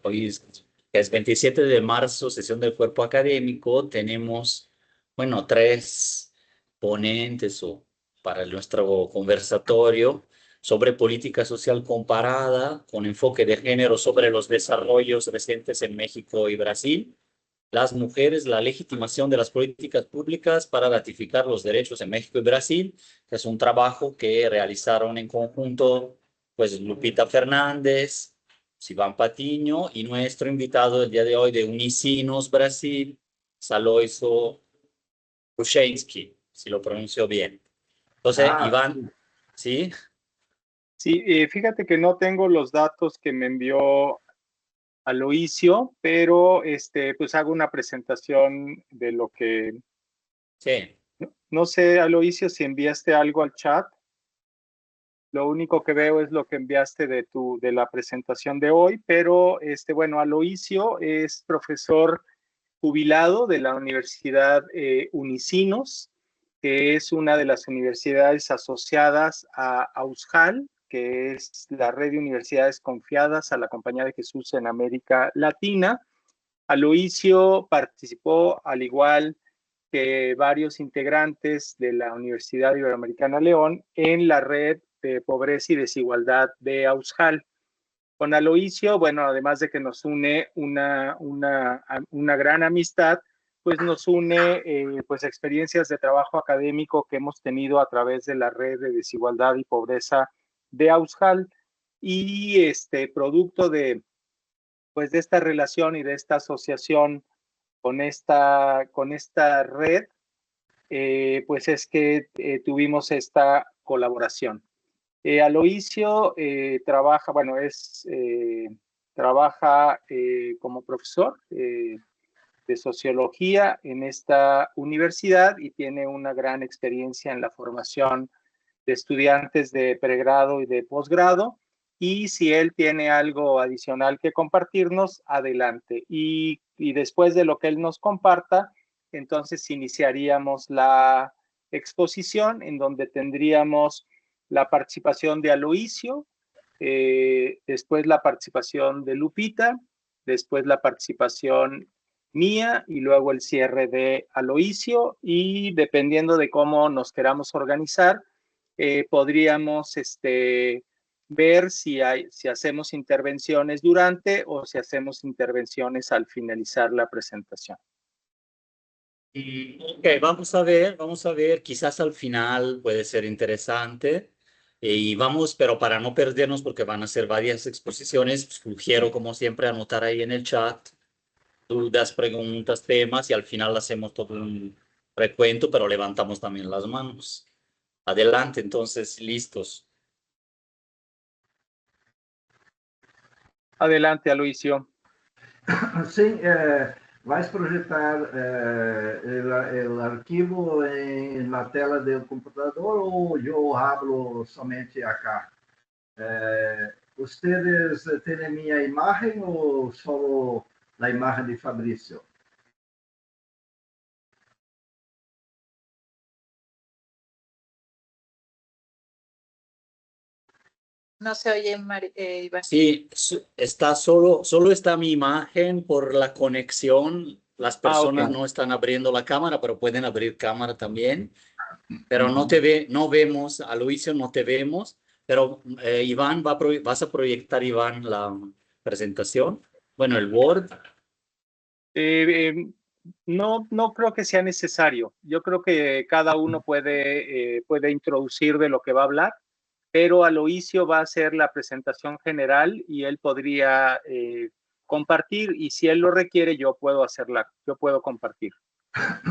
Hoy es 27 de marzo, sesión del cuerpo académico. Tenemos, bueno, tres ponentes para nuestro conversatorio sobre política social comparada con enfoque de género sobre los desarrollos recientes en México y Brasil, las mujeres, la legitimación de las políticas públicas para ratificar los derechos en México y Brasil. Es un trabajo que realizaron en conjunto, pues, Lupita Fernández, Sivan Patiño y nuestro invitado del día de hoy de Unicinos Brasil, Saloiso Kruszyński, si lo pronuncio bien. Entonces, Ah, Iván, ¿sí? Sí, fíjate que no tengo los datos que me envió Aloisio, pero pues hago una presentación de lo que... Sí. No sé, Aloisio, si enviaste algo al chat. Lo único que veo es lo que enviaste de la presentación de hoy, pero bueno, Aloisio es profesor jubilado de la Universidad Unicinos, que es una de las universidades asociadas a AUSJAL, que es la red de universidades confiadas a la Compañía de Jesús en América Latina. Aloisio participó, al igual que varios integrantes de la Universidad Iberoamericana León, en la red de pobreza y desigualdad de AUSJAL. Con Aloisio, bueno, además de que nos une una gran amistad, pues nos une pues experiencias de trabajo académico que hemos tenido a través de la red de desigualdad y pobreza de AUSJAL, y producto de pues de esta relación y de esta asociación con esta red, pues es que tuvimos esta colaboración. Aloisio trabaja, bueno, trabaja como profesor de sociología en esta universidad y tiene una gran experiencia en la formación de estudiantes de pregrado y de posgrado. Y si él tiene algo adicional que compartirnos, adelante. Y después de lo que él nos comparta, entonces iniciaríamos la exposición en donde tendríamos la participación de Aloisio, después la participación de Lupita, después la participación mía y luego el cierre de Aloisio, y dependiendo de cómo nos queramos organizar, podríamos ver si hacemos intervenciones durante o si hacemos intervenciones al finalizar la presentación. Ok, vamos a ver, quizás al final puede ser interesante. Y vamos, pero para no perdernos, porque van a ser varias exposiciones, sugiero como siempre anotar ahí en el chat dudas, preguntas, temas y al final hacemos todo un recuento, pero levantamos también las manos. Adelante, entonces, listos. Adelante, Aloisio. sim, vais projetar o arquivo na tela do computador ou eu hablo somente acá? Ustedes têm minha imagem ou só a imagem de Fabrício? No se oye, Iván. Sí, está solo está mi imagen por la conexión. Las personas Ok. no están abriendo la cámara, pero pueden abrir cámara también. Pero no vemos, Aloisio, no te vemos. Pero Iván, vas a proyectar, Iván, la presentación. Bueno, el Word. No creo que sea necesario. Yo creo que cada uno puede introducir de lo que va a hablar, pero Aloisio va a hacer la presentación general y él podría compartir, y si él lo requiere, yo puedo compartir.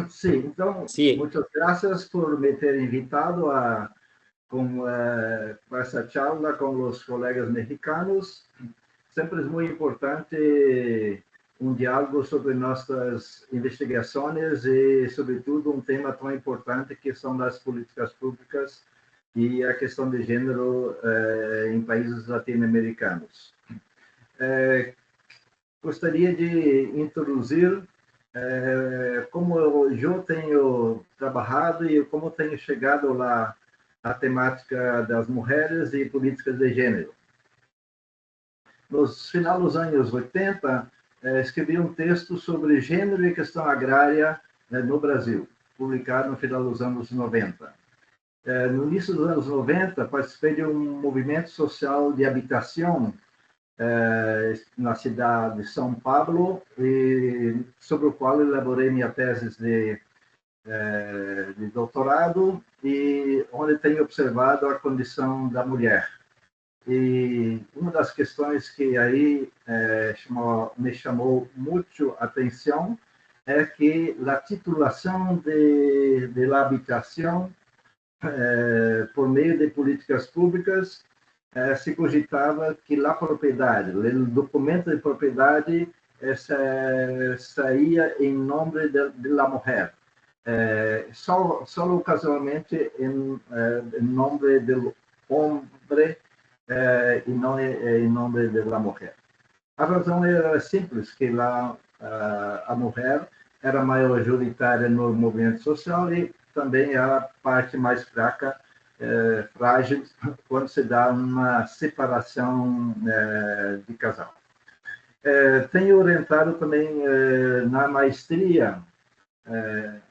Sim, então, Sí. muitas graças por me ter invitado com essa charla com os colegas mexicanos. Sempre é muito importante diálogo sobre nossas investigações e, sobretudo, tema tão importante que são as políticas públicas e a questão de gênero em países latino-americanos. Gostaria de introduzir como eu tenho trabalhado e como tenho chegado lá à temática das mulheres e políticas de gênero. no final dos anos 80, escrevi um texto sobre gênero e questão agrária no Brasil, publicado no final dos anos 90. No início dos anos 90, participei de um movimento social de habitação na cidade de São Paulo, e sobre o qual elaborei minha tese de doutorado, e onde tenho observado a condição da mulher. E uma das questões que aí me chamou muito a atenção é que a titulação de la habitação por meio de políticas públicas se cogitava que a propriedade, o documento de propriedade saía em nome da mulher, só ocasionalmente em nome do homem e não em nome da mulher. A razão era simples, que a mulher era majoritária no movimento social e também era a parte mais fraca, frágil, quando se dá uma separação de casal. Tenho orientado também na maestria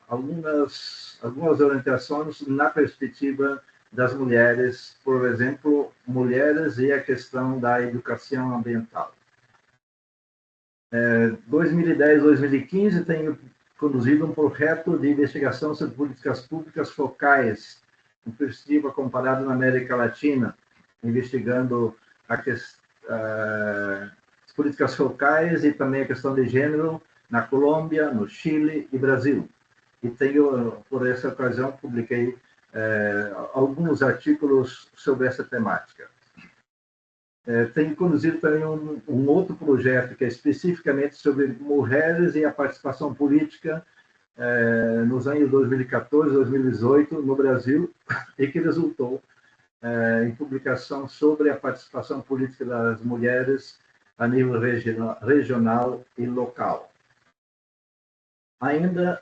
algumas orientações na perspectiva das mulheres, por exemplo, mulheres e a questão da educação ambiental. 2010, 2015, tenho conduzido um projeto de investigação sobre políticas públicas focais, em perspectiva comparada na América Latina, investigando as políticas focais e também a questão de gênero na Colômbia, no Chile e Brasil. E tenho, por essa ocasião, publiquei alguns artigos sobre essa temática. Tenho conduzido também um outro projeto que é especificamente sobre mulheres e a participação política nos anos 2014, 2018 no Brasil, e que resultou em publicação sobre a participação política das mulheres a nível regional e local. Ainda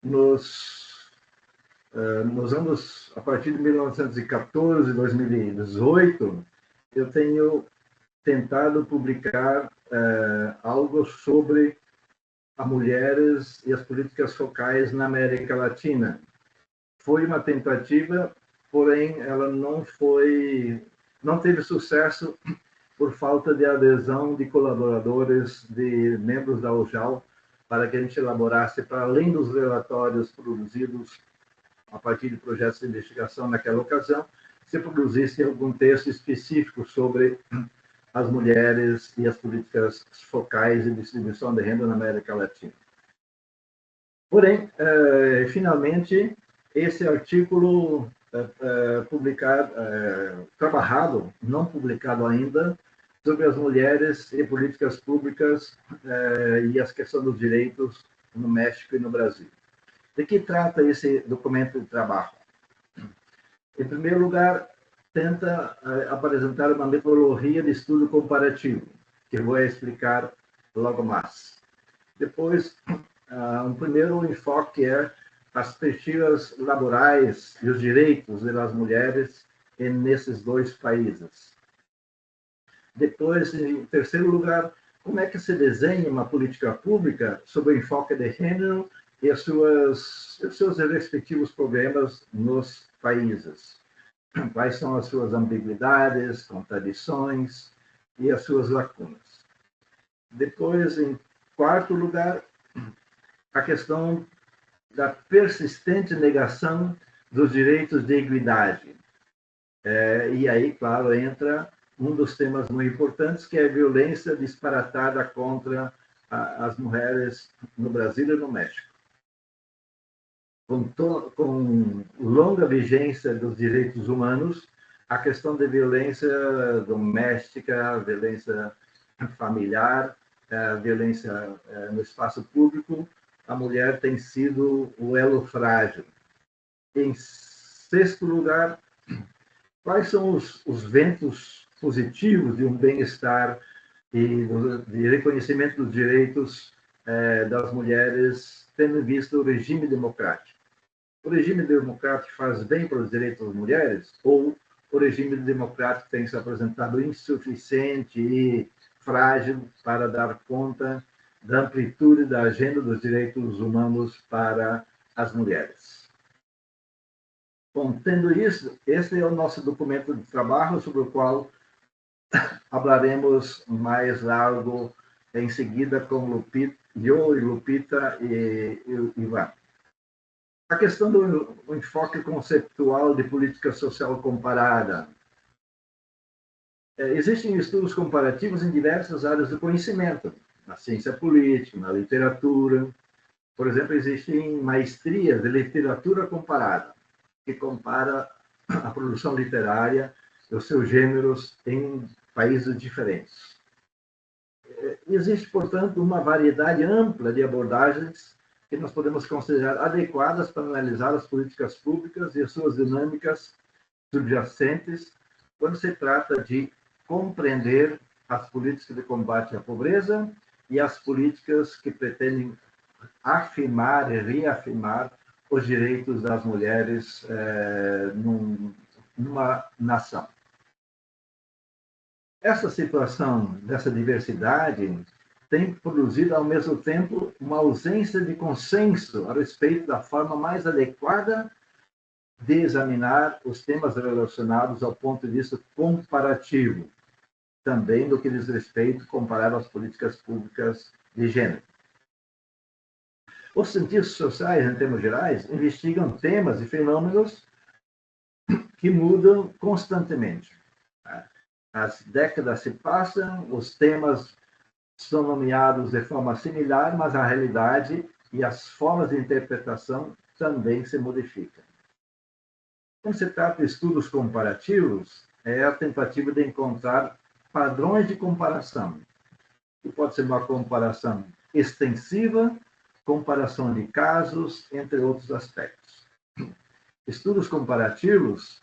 nos anos, a partir de 1914, 2018, eu tenho tentado publicar algo sobre as mulheres e as políticas focais na América Latina. Foi uma tentativa, porém ela não teve sucesso por falta de adesão de colaboradores, de membros da UJAL, para que a gente elaborasse, para além dos relatórios produzidos a partir de projetos de investigação naquela ocasião, se produzisse algum texto específico sobre as mulheres e as políticas focais de distribuição de renda na América Latina. Porém, finalmente, esse artigo trabalhado, não publicado ainda, sobre as mulheres e políticas públicas e as questões dos direitos no México e no Brasil. De que trata esse documento de trabalho? Em primeiro lugar, tenta apresentar uma metodologia de estudo comparativo, que vou explicar logo mais. Depois, um primeiro enfoque é as perspectivas laborais e os direitos das mulheres nesses dois países. Depois, em terceiro lugar, como é que se desenha uma política pública sob o enfoque de gênero e os seus respectivos problemas nos países. Quais são as suas ambiguidades, contradições e as suas lacunas. Depois, em quarto lugar, a questão da persistente negação dos direitos de igualdade. E aí, claro, entra um dos temas muito importantes, que é a violência disparatada contra as mulheres no Brasil e no México. Com longa vigência dos direitos humanos, a questão de violência doméstica, violência familiar, violência no espaço público, a mulher tem sido o elo frágil. Em sexto lugar, quais são os ventos positivos de um bem-estar e de reconhecimento dos direitos das mulheres, tendo em vista o regime democrático? O regime democrático faz bem para os direitos das mulheres ou o regime democrático tem se apresentado insuficiente e frágil para dar conta da amplitude da agenda dos direitos humanos para as mulheres. Bom, tendo isso, esse é o nosso documento de trabalho, sobre o qual falaremos mais largo em seguida com Lupita, eu e Lupita e Ivan. A questão do enfoque conceptual de política social comparada. Existem estudos comparativos em diversas áreas do conhecimento, na ciência política, na literatura. Por exemplo, existem maestrias de literatura comparada, que compara a produção literária dos seus gêneros em países diferentes. Existe, portanto, uma variedade ampla de abordagens que nós podemos considerar adequadas para analisar as políticas públicas e as suas dinâmicas subjacentes quando se trata de compreender as políticas de combate à pobreza e as políticas que pretendem afirmar e reafirmar os direitos das mulheres numa nação. Essa situação dessa diversidade tem produzido, ao mesmo tempo, uma ausência de consenso a respeito da forma mais adequada de examinar os temas relacionados ao ponto de vista comparativo, também do que diz respeito comparar as políticas públicas de gênero. Os cientistas sociais, em termos gerais, investigam temas e fenômenos que mudam constantemente. As décadas se passam, os temas são nomeados de forma similar, mas a realidade e as formas de interpretação também se modificam. Quando se trata de estudos comparativos, é a tentativa de encontrar padrões de comparação, que pode ser uma comparação extensiva, comparação de casos, entre outros aspectos. Estudos comparativos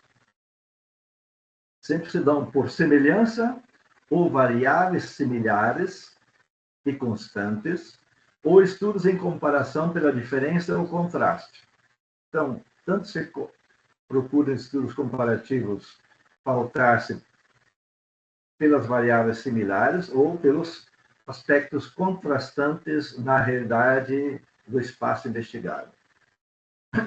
sempre se dão por semelhança ou variáveis similares e constantes, ou estudos em comparação pela diferença ou contraste. Então, tanto se procura estudos comparativos pautar-se pelas variáveis similares ou pelos aspectos contrastantes na realidade do espaço investigado.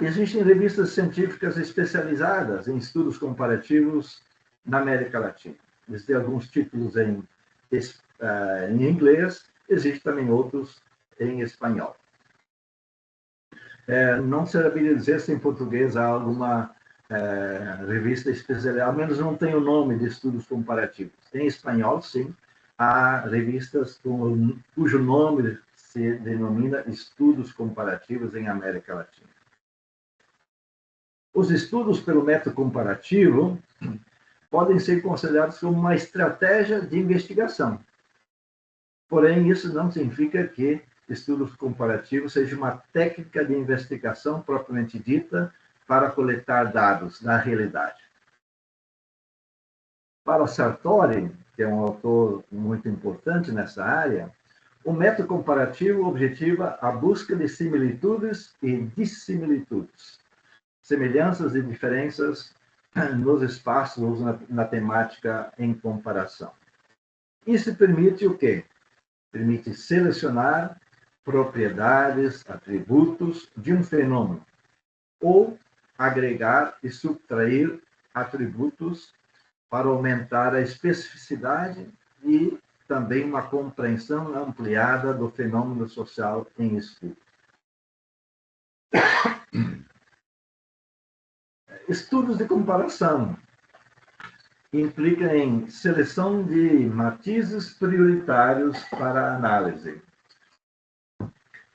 Existem revistas científicas especializadas em estudos comparativos na América Latina. Existem alguns títulos em inglês, existem também outros em espanhol. Não saberia dizer se em português há alguma revista especializada, ao menos não tem o nome de estudos comparativos. Em espanhol, sim, há revistas cujo nome se denomina Estudos Comparativos em América Latina. Os estudos pelo método comparativo podem ser considerados como uma estratégia de investigação. Porém, isso não significa que estudos comparativos seja uma técnica de investigação propriamente dita para coletar dados da realidade. Para Sartori, que é um autor muito importante nessa área, o método comparativo objetiva a busca de similitudes e dissimilitudes, semelhanças e diferenças nos espaços ou na temática em comparação. Isso permite o quê? Permite selecionar propriedades, atributos de um fenômeno, ou agregar e subtrair atributos para aumentar a especificidade e também uma compreensão ampliada do fenômeno social em estudo. Estudos de comparação implicam em seleção de matizes prioritários para a análise,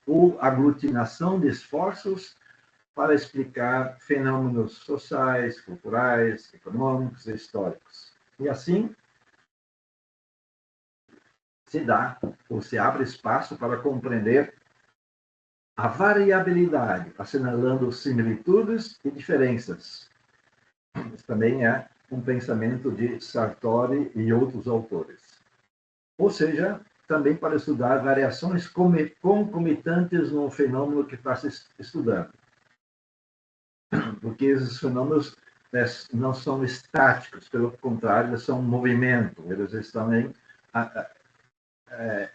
ou aglutinação de esforços para explicar fenômenos sociais, culturais, econômicos e históricos. E assim, se dá ou se abre espaço para compreender a variabilidade, assinalando similitudes e diferenças. Isso também é um pensamento de Sartori e outros autores. Ou seja, também para estudar variações concomitantes no fenômeno que está se estudando. Porque esses fenômenos não são estáticos, pelo contrário, eles são um movimento, eles estão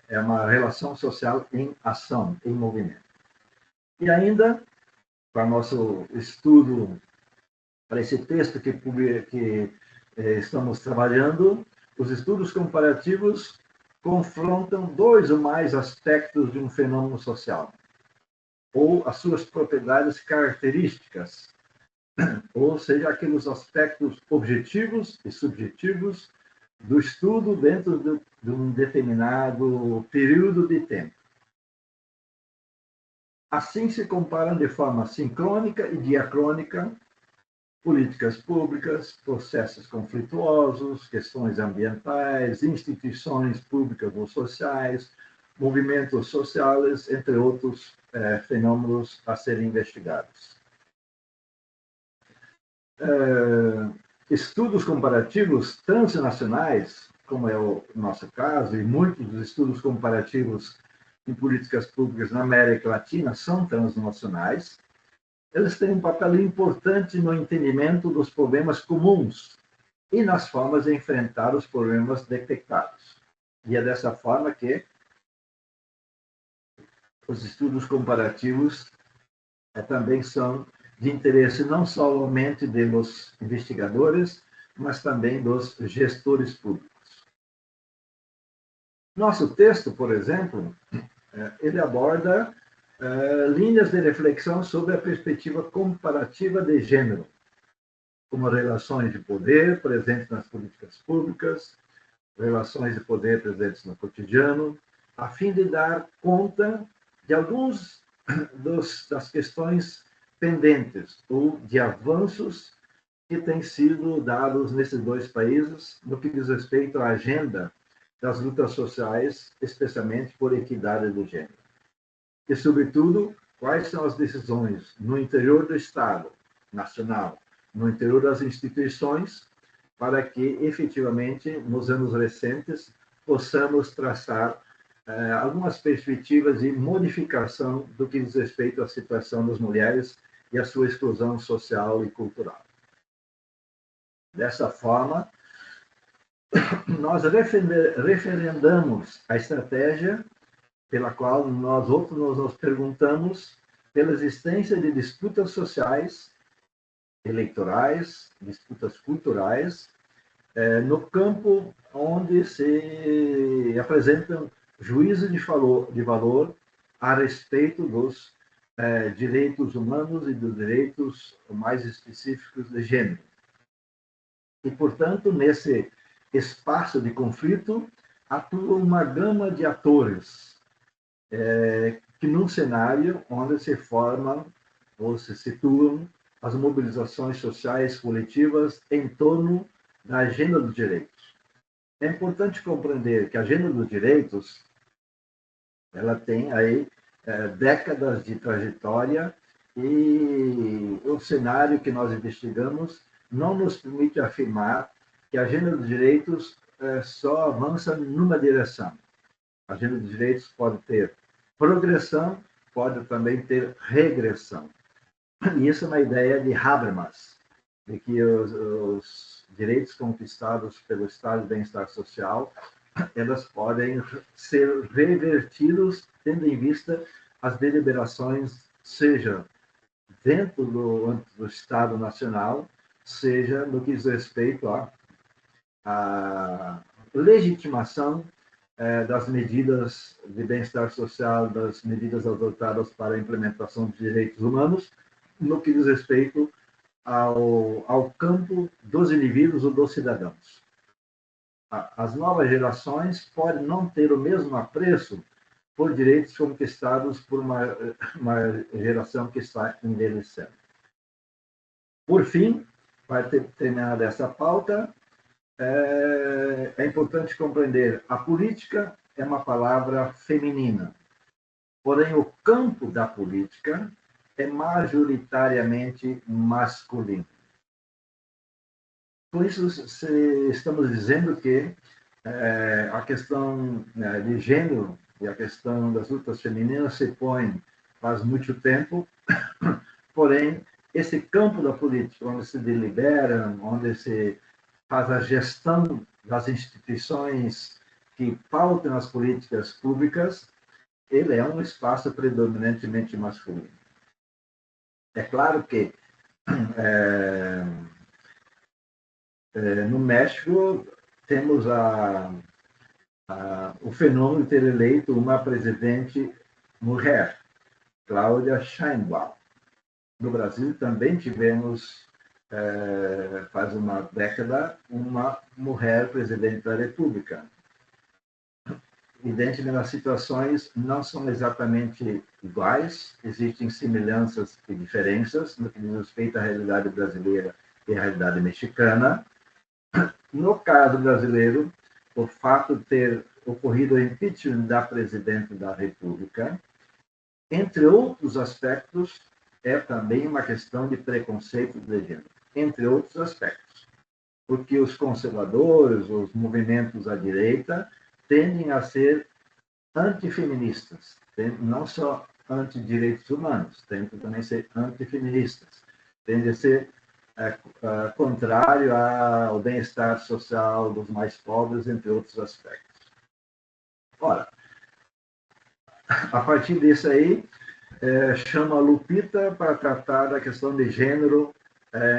é uma relação social em ação, em movimento. E ainda, para nosso estudo, para esse texto que estamos trabalhando, os estudos comparativos confrontam dois ou mais aspectos de um fenômeno social, ou as suas propriedades características, ou seja, aqueles aspectos objetivos e subjetivos do estudo dentro de um determinado período de tempo. Assim se comparam de forma sincrônica e diacrônica políticas públicas, processos conflituosos, questões ambientais, instituições públicas ou sociais, movimentos sociais, entre outros fenômenos a serem investigados. Estudos comparativos transnacionais, como é o nosso caso, e muitos dos estudos comparativos em políticas públicas na América Latina são transnacionais, eles têm um papel importante no entendimento dos problemas comuns e nas formas de enfrentar os problemas detectados. E é dessa forma que os estudos comparativos também são de interesse não somente dos investigadores, mas também dos gestores públicos. Nosso texto, por exemplo, ele aborda linhas de reflexão sobre a perspectiva comparativa de gênero, como relações de poder presentes nas políticas públicas, relações de poder presentes no cotidiano, a fim de dar conta de alguns das questões pendentes ou de avanços que têm sido dados nesses dois países no que diz respeito à agenda das lutas sociais, especialmente por equidade do gênero. E, sobretudo, quais são as decisões no interior do Estado nacional, no interior das instituições, para que, efetivamente, nos anos recentes, possamos traçar algumas perspectivas de modificação do que diz respeito à situação das mulheres e à sua exclusão social e cultural. Dessa forma, nós referendamos a estratégia pela qual nós nos perguntamos pela existência de disputas sociais, eleitorais, disputas culturais, no campo onde se apresentam juízos de valor a respeito dos direitos humanos e dos direitos mais específicos de gênero. E, portanto, nesse espaço de conflito, atua uma gama de atores, que num cenário onde se formam ou se situam as mobilizações sociais coletivas em torno da agenda dos direitos. É importante compreender que a agenda dos direitos ela tem aí décadas de trajetória e o cenário que nós investigamos não nos permite afirmar que a agenda dos direitos só avança numa direção. A agenda dos direitos pode ter progressão, pode também ter regressão. E isso é uma ideia de Habermas, de que os direitos conquistados pelo Estado de Bem-Estar Social, elas podem ser revertidos tendo em vista as deliberações, seja dentro do Estado Nacional, seja no que diz respeito à legitimação das medidas de bem-estar social, das medidas adotadas para a implementação dos direitos humanos, no que diz respeito ao campo dos indivíduos ou dos cidadãos. As novas gerações podem não ter o mesmo apreço por direitos conquistados por uma geração que está envelhecendo. Por fim, para terminar essa pauta, é importante compreender a política é uma palavra feminina, porém o campo da política é majoritariamente masculino. Por isso, estamos dizendo que a questão de gênero e a questão das lutas femininas se põe faz muito tempo, porém, esse campo da política, onde se delibera, onde se faz a gestão das instituições que pautam as políticas públicas, ele é um espaço predominantemente masculino. É claro que no México temos o fenômeno de ter eleito uma presidente mulher, Cláudia Sheinbaum. No Brasil também tivemos, faz uma década, uma mulher presidente da República. Evidentemente, as situações não são exatamente iguais, existem semelhanças e diferenças no que diz respeito à realidade brasileira e à realidade mexicana. No caso brasileiro, o fato de ter ocorrido o impeachment da presidente da República, entre outros aspectos, é também uma questão de preconceito de gênero, entre outros aspectos, porque os conservadores, os movimentos à direita, tendem a ser antifeministas, não só antidireitos humanos, tendem também a ser antifeministas, tendem a ser contrário ao bem-estar social dos mais pobres, entre outros aspectos. Ora, a partir disso aí, chama a Lupita para tratar da questão de gênero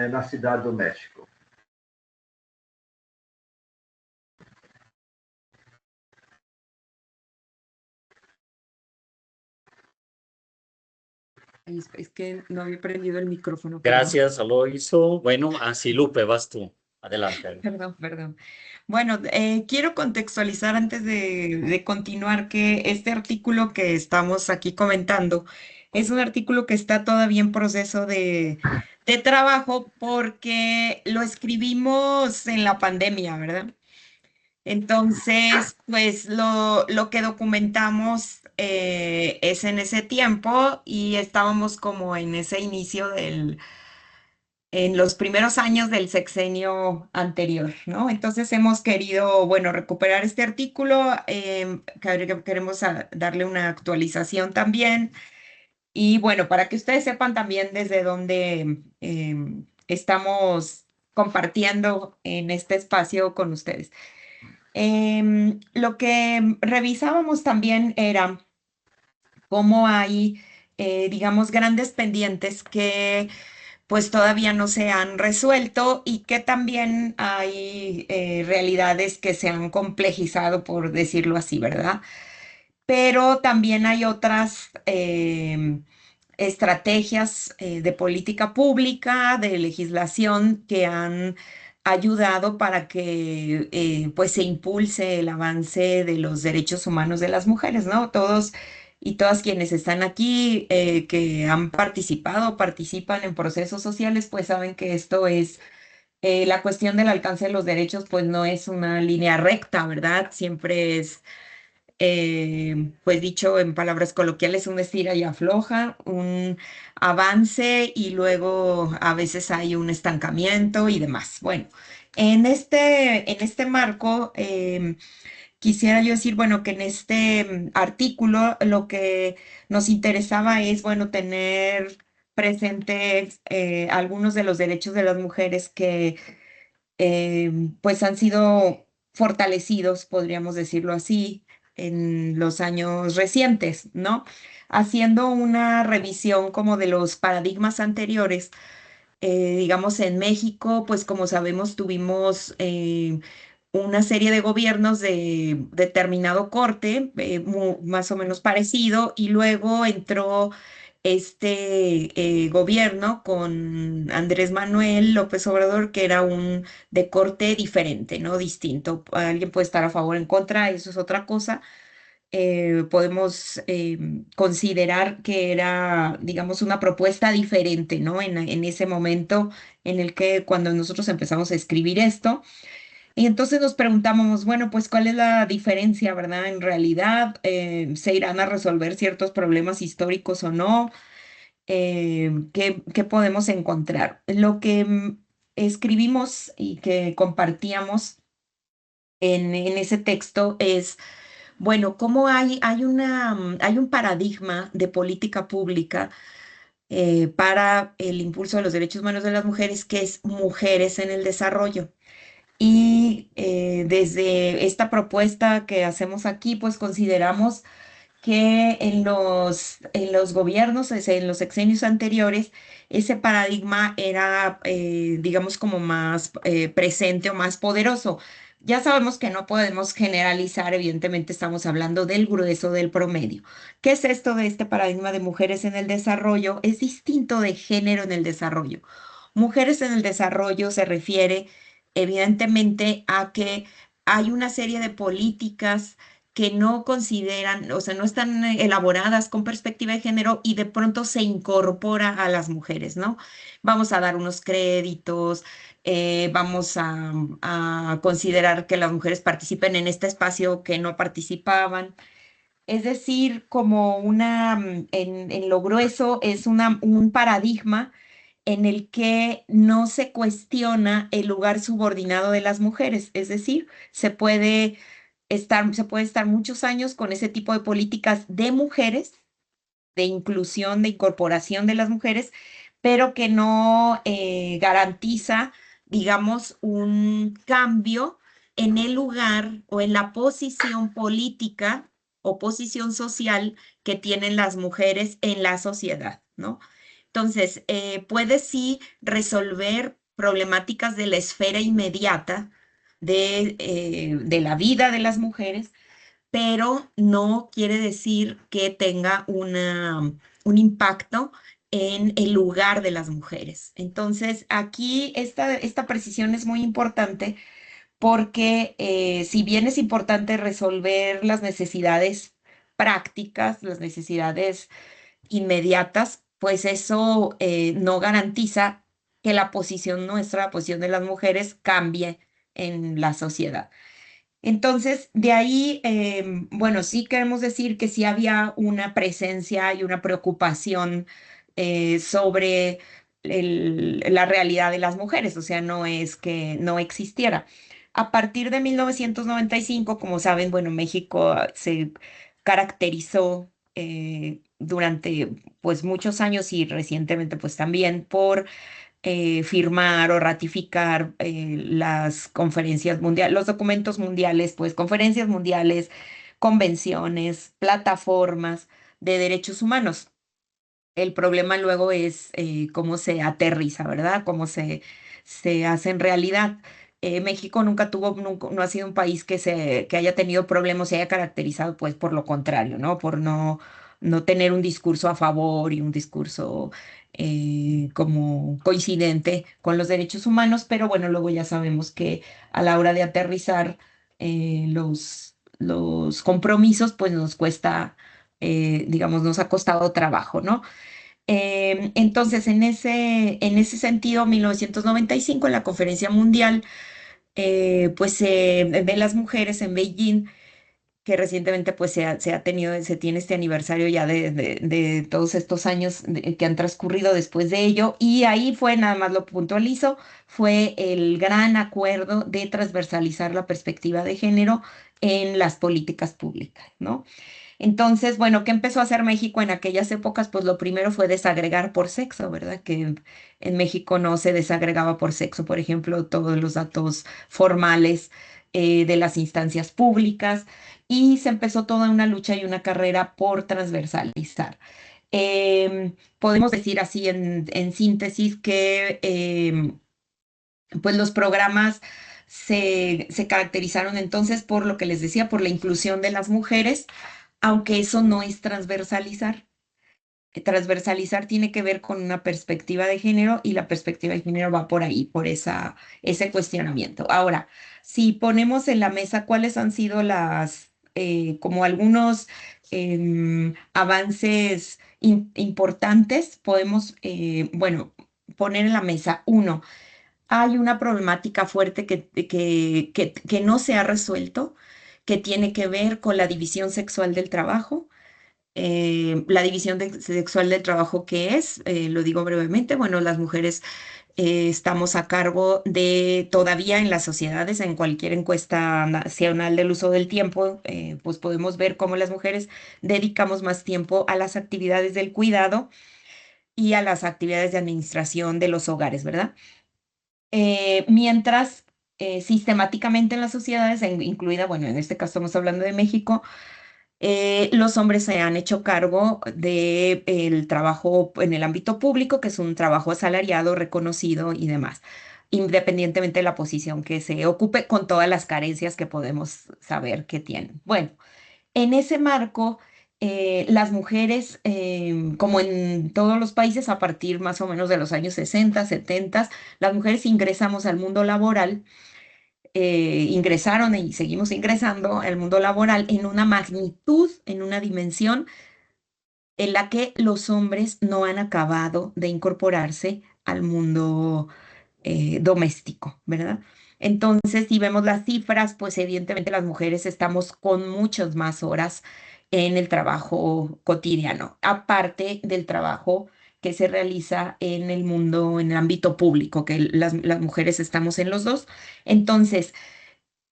na Cidade do México. Es que no había prendido el micrófono. Gracias, Aloysio. Bueno, así Lupe, vas tú. Adelante. Perdón. Bueno, quiero contextualizar antes de continuar que este artículo que estamos aquí comentando es un artículo que está todavía en proceso de trabajo porque lo escribimos en la pandemia, ¿verdad? Entonces, pues lo que documentamos es en ese tiempo y estábamos como en ese inicio en los primeros años del sexenio anterior, ¿no? Entonces hemos querido, bueno, recuperar este artículo, queremos darle una actualización también y bueno, para que ustedes sepan también desde dónde estamos compartiendo en este espacio con ustedes. Lo que revisábamos también era cómo hay, digamos, grandes pendientes que pues todavía no se han resuelto y que también hay realidades que se han complejizado, por decirlo así, ¿verdad? Pero también hay otras estrategias de política pública, de legislación que han ayudado para que pues se impulse el avance de los derechos humanos de las mujeres, ¿no? Todos y todas quienes están aquí que han participado o participan en procesos sociales, pues saben que esto es la cuestión del alcance de los derechos, pues no es una línea recta, ¿verdad? Siempre es pues dicho en palabras coloquiales, un estira y afloja, un avance y luego a veces hay un estancamiento y demás. Bueno, en este marco, quisiera yo decir, bueno, que en este artículo lo que nos interesaba es, bueno, tener presentes algunos de los derechos de las mujeres que pues han sido fortalecidos, podríamos decirlo así, en los años recientes, ¿no? Haciendo una revisión como de los paradigmas anteriores, digamos en México, pues como sabemos, tuvimos una serie de gobiernos de determinado corte, más o menos parecido, y luego entró este gobierno con Andrés Manuel López Obrador, que era un de corte diferente, ¿no? Distinto. Alguien puede estar a favor o en contra, eso es otra cosa. Podemos considerar que era, digamos, una propuesta diferente, ¿no? En ese momento en el que cuando nosotros empezamos a escribir esto. Y entonces nos preguntamos, bueno, pues ¿cuál es la diferencia, verdad? En realidad, ¿se irán a resolver ciertos problemas históricos o no? ¿Qué podemos encontrar? Lo que escribimos y que compartíamos en ese texto es, bueno, cómo hay un paradigma de política pública para el impulso de los derechos humanos de las mujeres, que es Mujeres en el Desarrollo. Y desde esta propuesta que hacemos aquí, pues consideramos que en los gobiernos, en los sexenios anteriores, ese paradigma era, digamos, como más presente o más poderoso. Ya sabemos que no podemos generalizar, evidentemente estamos hablando del grueso del promedio. ¿Qué es esto de este paradigma de mujeres en el desarrollo? Es distinto de género en el desarrollo. Mujeres en el desarrollo se refiere evidentemente a que hay una serie de políticas que no consideran, o sea, no están elaboradas con perspectiva de género y de pronto se incorpora a las mujeres, ¿no? Vamos a dar unos créditos, vamos a considerar que las mujeres participen en este espacio que no participaban. Es decir, como en lo grueso es un paradigma en el que no se cuestiona el lugar subordinado de las mujeres. Es decir, se puede estar muchos años con ese tipo de políticas de mujeres, de inclusión, de incorporación de las mujeres, pero que no garantiza, digamos, un cambio en el lugar o en la posición política o posición social que tienen las mujeres en la sociedad, ¿no? Entonces, puede sí resolver problemáticas de la esfera inmediata de la vida de las mujeres, pero no quiere decir que tenga un impacto en el lugar de las mujeres. Entonces, aquí esta precisión es muy importante porque si bien es importante resolver las necesidades prácticas, las necesidades inmediatas, pues eso no garantiza que la posición nuestra, la posición de las mujeres cambie en la sociedad. Entonces, de ahí, bueno, sí queremos decir que sí había una presencia y una preocupación sobre la realidad de las mujeres, o sea, no es que no existiera. A partir de 1995, como saben, bueno, México se caracterizó durante pues muchos años y recientemente pues también por firmar o ratificar las conferencias mundiales, los documentos mundiales, pues conferencias mundiales, convenciones, plataformas de derechos humanos. El problema luego es cómo se aterriza, ¿verdad? Se hace en realidad. México no ha sido un país que haya tenido problemas, se haya caracterizado pues por lo contrario, ¿no? Por no tener un discurso a favor y un discurso como coincidente con los derechos humanos, pero bueno, luego ya sabemos que a la hora de aterrizar los compromisos, pues nos cuesta, digamos, nos ha costado trabajo, ¿no? Entonces, en ese sentido, 1995, en la Conferencia Mundial, pues de las mujeres en Beijing, que recientemente pues se tiene este aniversario ya de todos estos años que han transcurrido después de ello, y ahí fue, nada más lo puntualizo, fue el gran acuerdo de transversalizar la perspectiva de género en las políticas públicas, ¿no? Entonces, bueno, ¿qué empezó a hacer México en aquellas épocas? Pues lo primero fue desagregar por sexo, ¿verdad? Que en México no se desagregaba por sexo, por ejemplo, todos los datos formales de las instancias públicas y se empezó toda una lucha y una carrera por transversalizar. Podemos decir así en síntesis que pues los programas se caracterizaron entonces por lo que les decía, por la inclusión de las mujeres, aunque eso no es transversalizar. Transversalizar tiene que ver con una perspectiva de género y la perspectiva de género va por ahí, por ese cuestionamiento. Ahora, si ponemos en la mesa cuáles han sido como algunos avances importantes, podemos, bueno, poner en la mesa uno. Hay una problemática fuerte que no se ha resuelto, que tiene que ver con la división sexual del trabajo. La sexual del trabajo, ¿qué es? Lo digo brevemente. Bueno, las mujeres estamos a cargo todavía en las sociedades, en cualquier encuesta nacional del uso del tiempo, pues podemos ver cómo las mujeres dedicamos más tiempo a las actividades del cuidado y a las actividades de administración de los hogares, ¿verdad? Mientras sistemáticamente en las sociedades, incluida, bueno, en este caso estamos hablando de México, los hombres se han hecho cargo del trabajo en el ámbito público, que es un trabajo asalariado, reconocido y demás, independientemente de la posición que se ocupe, con todas las carencias que podemos saber que tienen. Bueno, en ese marco, las mujeres, como en todos los países, a partir más o menos de los años 60, 70, las mujeres ingresamos al mundo laboral, ingresaron y seguimos ingresando al mundo laboral en una magnitud, en una dimensión en la que los hombres no han acabado de incorporarse al mundo doméstico, ¿verdad? Entonces, si vemos las cifras, pues evidentemente las mujeres estamos con muchas más horas en el trabajo cotidiano, aparte del trabajo que se realiza en el mundo, en el ámbito público, que las mujeres estamos en los dos. Entonces,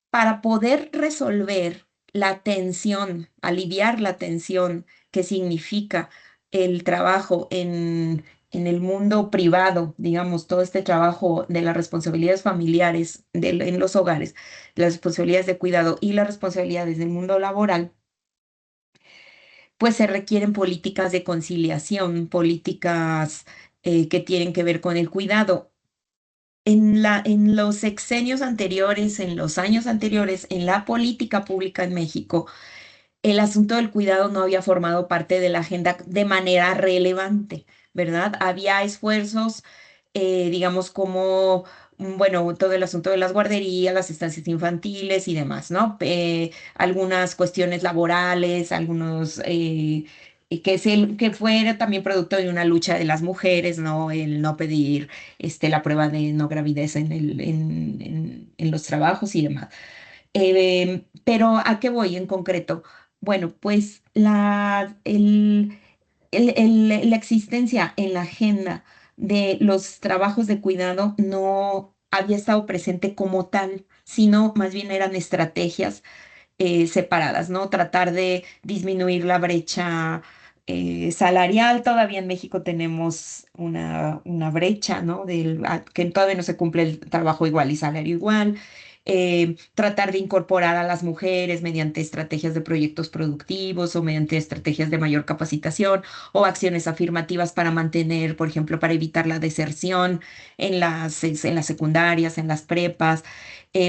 para poder resolver la tensión, aliviar la tensión que significa el trabajo en el mundo privado, digamos, todo este trabajo de las responsabilidades familiares en los hogares, las responsabilidades de cuidado y las responsabilidades del mundo laboral, pues se requieren políticas de conciliación, políticas que tienen que ver con el cuidado. En los sexenios anteriores, en los años anteriores, en la política pública en México, el asunto del cuidado no había formado parte de la agenda de manera relevante, ¿verdad? Había esfuerzos, digamos, como, bueno, todo el asunto de las guarderías, las estancias infantiles y demás, ¿no? Algunas cuestiones laborales, algunos... que fuera también producto de una lucha de las mujeres, ¿no? El no pedir la prueba de no gravidez en los trabajos y demás. Pero ¿a qué voy en concreto? Bueno, pues la existencia en la agenda de los trabajos de cuidado no había estado presente como tal, sino más bien eran estrategias separadas, ¿no? Tratar de disminuir la brecha salarial. Todavía en México tenemos una brecha, ¿no? Que todavía no se cumple el trabajo igual y salario igual. Tratar de incorporar a las mujeres mediante estrategias de proyectos productivos o mediante estrategias de mayor capacitación o acciones afirmativas para mantener, por ejemplo, para evitar la deserción en las secundarias, en las prepas,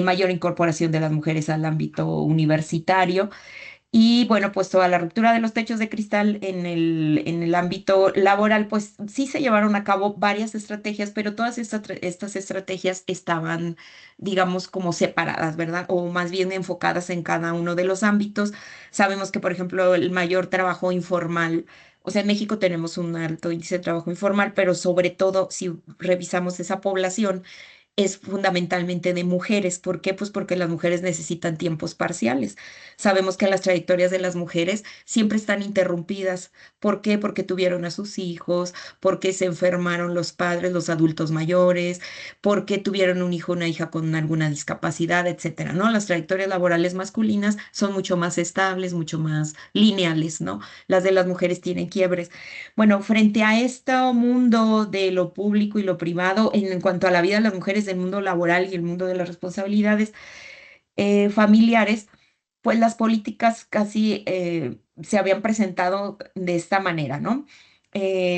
mayor incorporación de las mujeres al ámbito universitario y bueno, pues toda la ruptura de los techos de cristal en el ámbito laboral, pues sí se llevaron a cabo varias estrategias, pero todas estas estrategias estaban, digamos, como separadas, ¿verdad? O más bien enfocadas en cada uno de los ámbitos. Sabemos que, por ejemplo, el mayor trabajo informal, o sea, en México tenemos un alto índice de trabajo informal, pero sobre todo si revisamos esa población, es fundamentalmente de mujeres. ¿Por qué? Pues porque las mujeres necesitan tiempos parciales. Sabemos que las trayectorias de las mujeres siempre están interrumpidas. ¿Por qué? Porque tuvieron a sus hijos, porque se enfermaron los padres, los adultos mayores, porque tuvieron un hijo o una hija con alguna discapacidad, etcétera, ¿no? Las trayectorias laborales masculinas son mucho más estables, mucho más lineales, ¿no? Las de las mujeres tienen quiebres. Bueno, frente a este mundo de lo público y lo privado, en cuanto a la vida de las mujeres del mundo laboral y el mundo de las responsabilidades familiares, pues las políticas casi se habían presentado de esta manera, ¿no?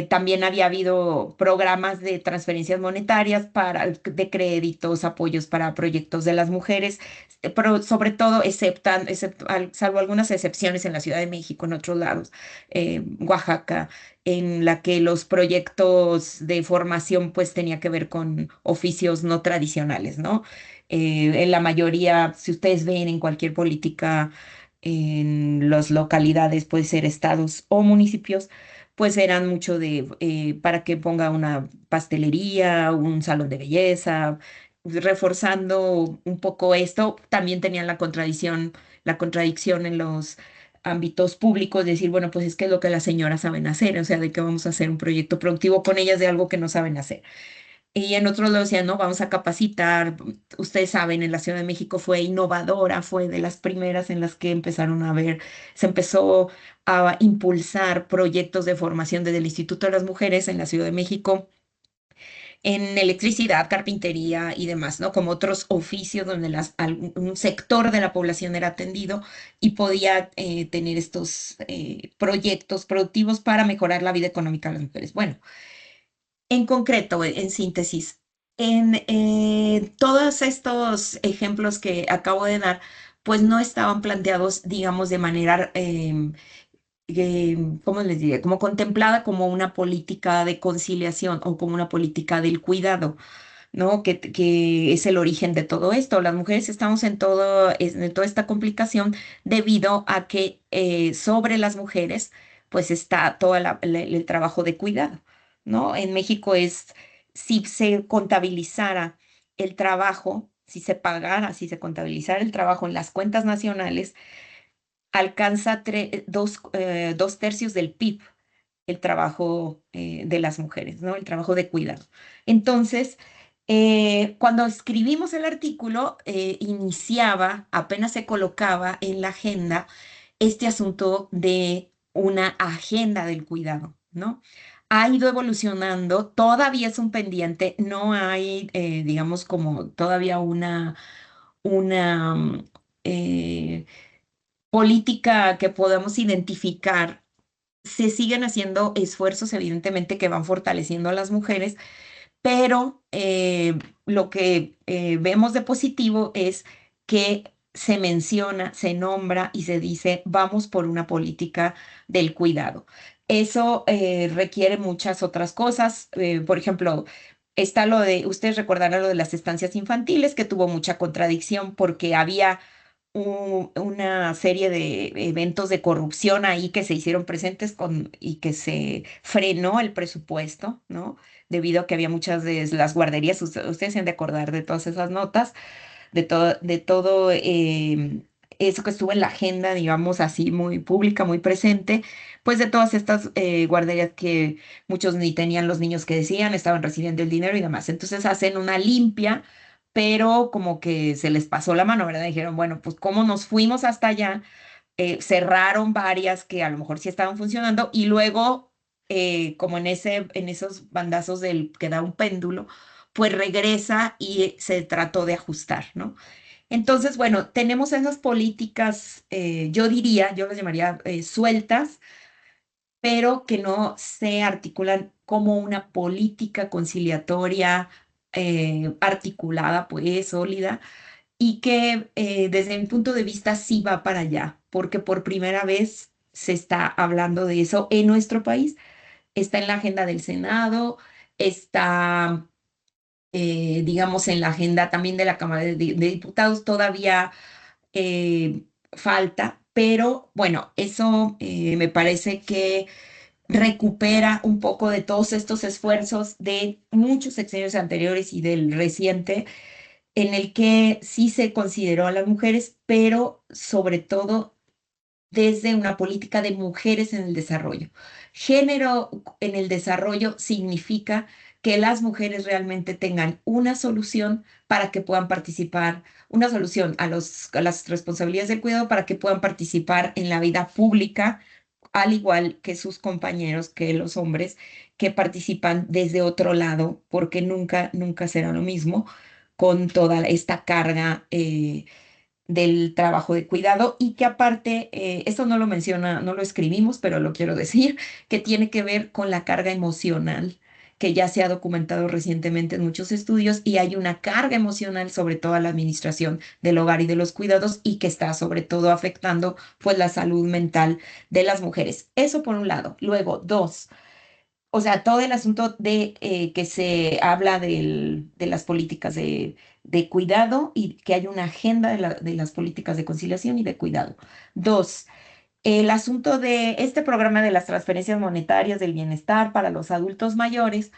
También había habido programas de transferencias monetarias de créditos, apoyos para proyectos de las mujeres, pero sobre todo, salvo algunas excepciones en la Ciudad de México, en otros lados, Oaxaca, en la que los proyectos de formación pues tenía que ver con oficios no tradicionales, ¿no? En la mayoría, si ustedes ven en cualquier política en las localidades, puede ser estados o municipios, pues eran mucho para que ponga una pastelería, un salón de belleza, reforzando un poco esto. También tenían la contradicción en los ámbitos públicos, decir, bueno, pues es que es lo que las señoras saben hacer, o sea, de que vamos a hacer un proyecto productivo con ellas de algo que no saben hacer. Y en otros lo decían, no, vamos a capacitar. Ustedes saben, en la Ciudad de México fue innovadora, fue de las primeras en las que empezaron a ver, se empezó a impulsar proyectos de formación desde el Instituto de las Mujeres en la Ciudad de México en electricidad, carpintería y demás, ¿no? Como otros oficios donde un sector de la población era atendido y podía tener estos proyectos productivos para mejorar la vida económica de las mujeres. Bueno, en concreto, en síntesis, en todos estos ejemplos que acabo de dar, pues no estaban planteados, digamos, de manera ¿cómo les diría? Como contemplada como una política de conciliación o como una política del cuidado, ¿no? Que es el origen de todo esto. Las mujeres estamos en toda esta complicación debido a que sobre las mujeres, pues está todo el trabajo de cuidado, ¿no? En México si se contabilizara el trabajo, si se contabilizara el trabajo en las cuentas nacionales, alcanza 2/3 del PIB el trabajo de las mujeres, ¿no? El trabajo de cuidado. Entonces, cuando escribimos el artículo, apenas se colocaba en la agenda este asunto de una agenda del cuidado, ¿no? Ha ido evolucionando, todavía es un pendiente, no hay, digamos, como todavía una eh, política que podamos identificar. Se siguen haciendo esfuerzos, evidentemente, que van fortaleciendo a las mujeres, pero lo que vemos de positivo es que se menciona, se nombra y se dice, vamos por una política del cuidado. Eso requiere muchas otras cosas. Por ejemplo, está ustedes recordarán lo de las estancias infantiles, que tuvo mucha contradicción porque había una serie de eventos de corrupción ahí que se hicieron presentes y que se frenó el presupuesto, ¿no? Debido a que había muchas de las guarderías, ustedes se han de acordar de todas esas notas, de todo eso que estuvo en la agenda, digamos así, muy pública, muy presente, pues de todas estas guarderías que muchos ni tenían los niños que decían, estaban recibiendo el dinero y demás. Entonces hacen una limpia, pero como que se les pasó la mano, ¿verdad? Dijeron, bueno, pues cómo nos fuimos hasta allá, cerraron varias que a lo mejor sí estaban funcionando y luego, como en esos bandazos que da un péndulo, pues regresa y se trató de ajustar, ¿no? Entonces, bueno, tenemos esas políticas, yo las llamaría sueltas, pero que no se articulan como una política conciliatoria articulada, pues sólida, y que desde mi punto de vista sí va para allá, porque por primera vez se está hablando de eso en nuestro país. Está en la agenda del Senado, está, digamos, en la agenda también de la Cámara de Diputados. Todavía falta, pero bueno, eso me parece que recupera un poco de todos estos esfuerzos de muchos sexenios anteriores y del reciente, en el que sí se consideró a las mujeres, pero sobre todo desde una política de mujeres en el desarrollo. Género en el desarrollo significa que las mujeres realmente tengan una solución para que puedan participar, una solución a las responsabilidades del cuidado para que puedan participar en la vida pública, al igual que sus compañeros, que los hombres que participan desde otro lado, porque nunca, nunca será lo mismo con toda esta carga del trabajo de cuidado y que aparte, esto no lo menciona, no lo escribimos, pero lo quiero decir, que tiene que ver con la carga emocional, que ya se ha documentado recientemente en muchos estudios y hay una carga emocional sobre toda la administración del hogar y de los cuidados y que está sobre todo afectando pues la salud mental de las mujeres. Eso por un lado. Luego, dos. O sea, todo el asunto de que se habla de las políticas de cuidado y que hay una agenda de las políticas de conciliación y de cuidado. Dos, el asunto de este programa de las transferencias monetarias del bienestar para los adultos mayores,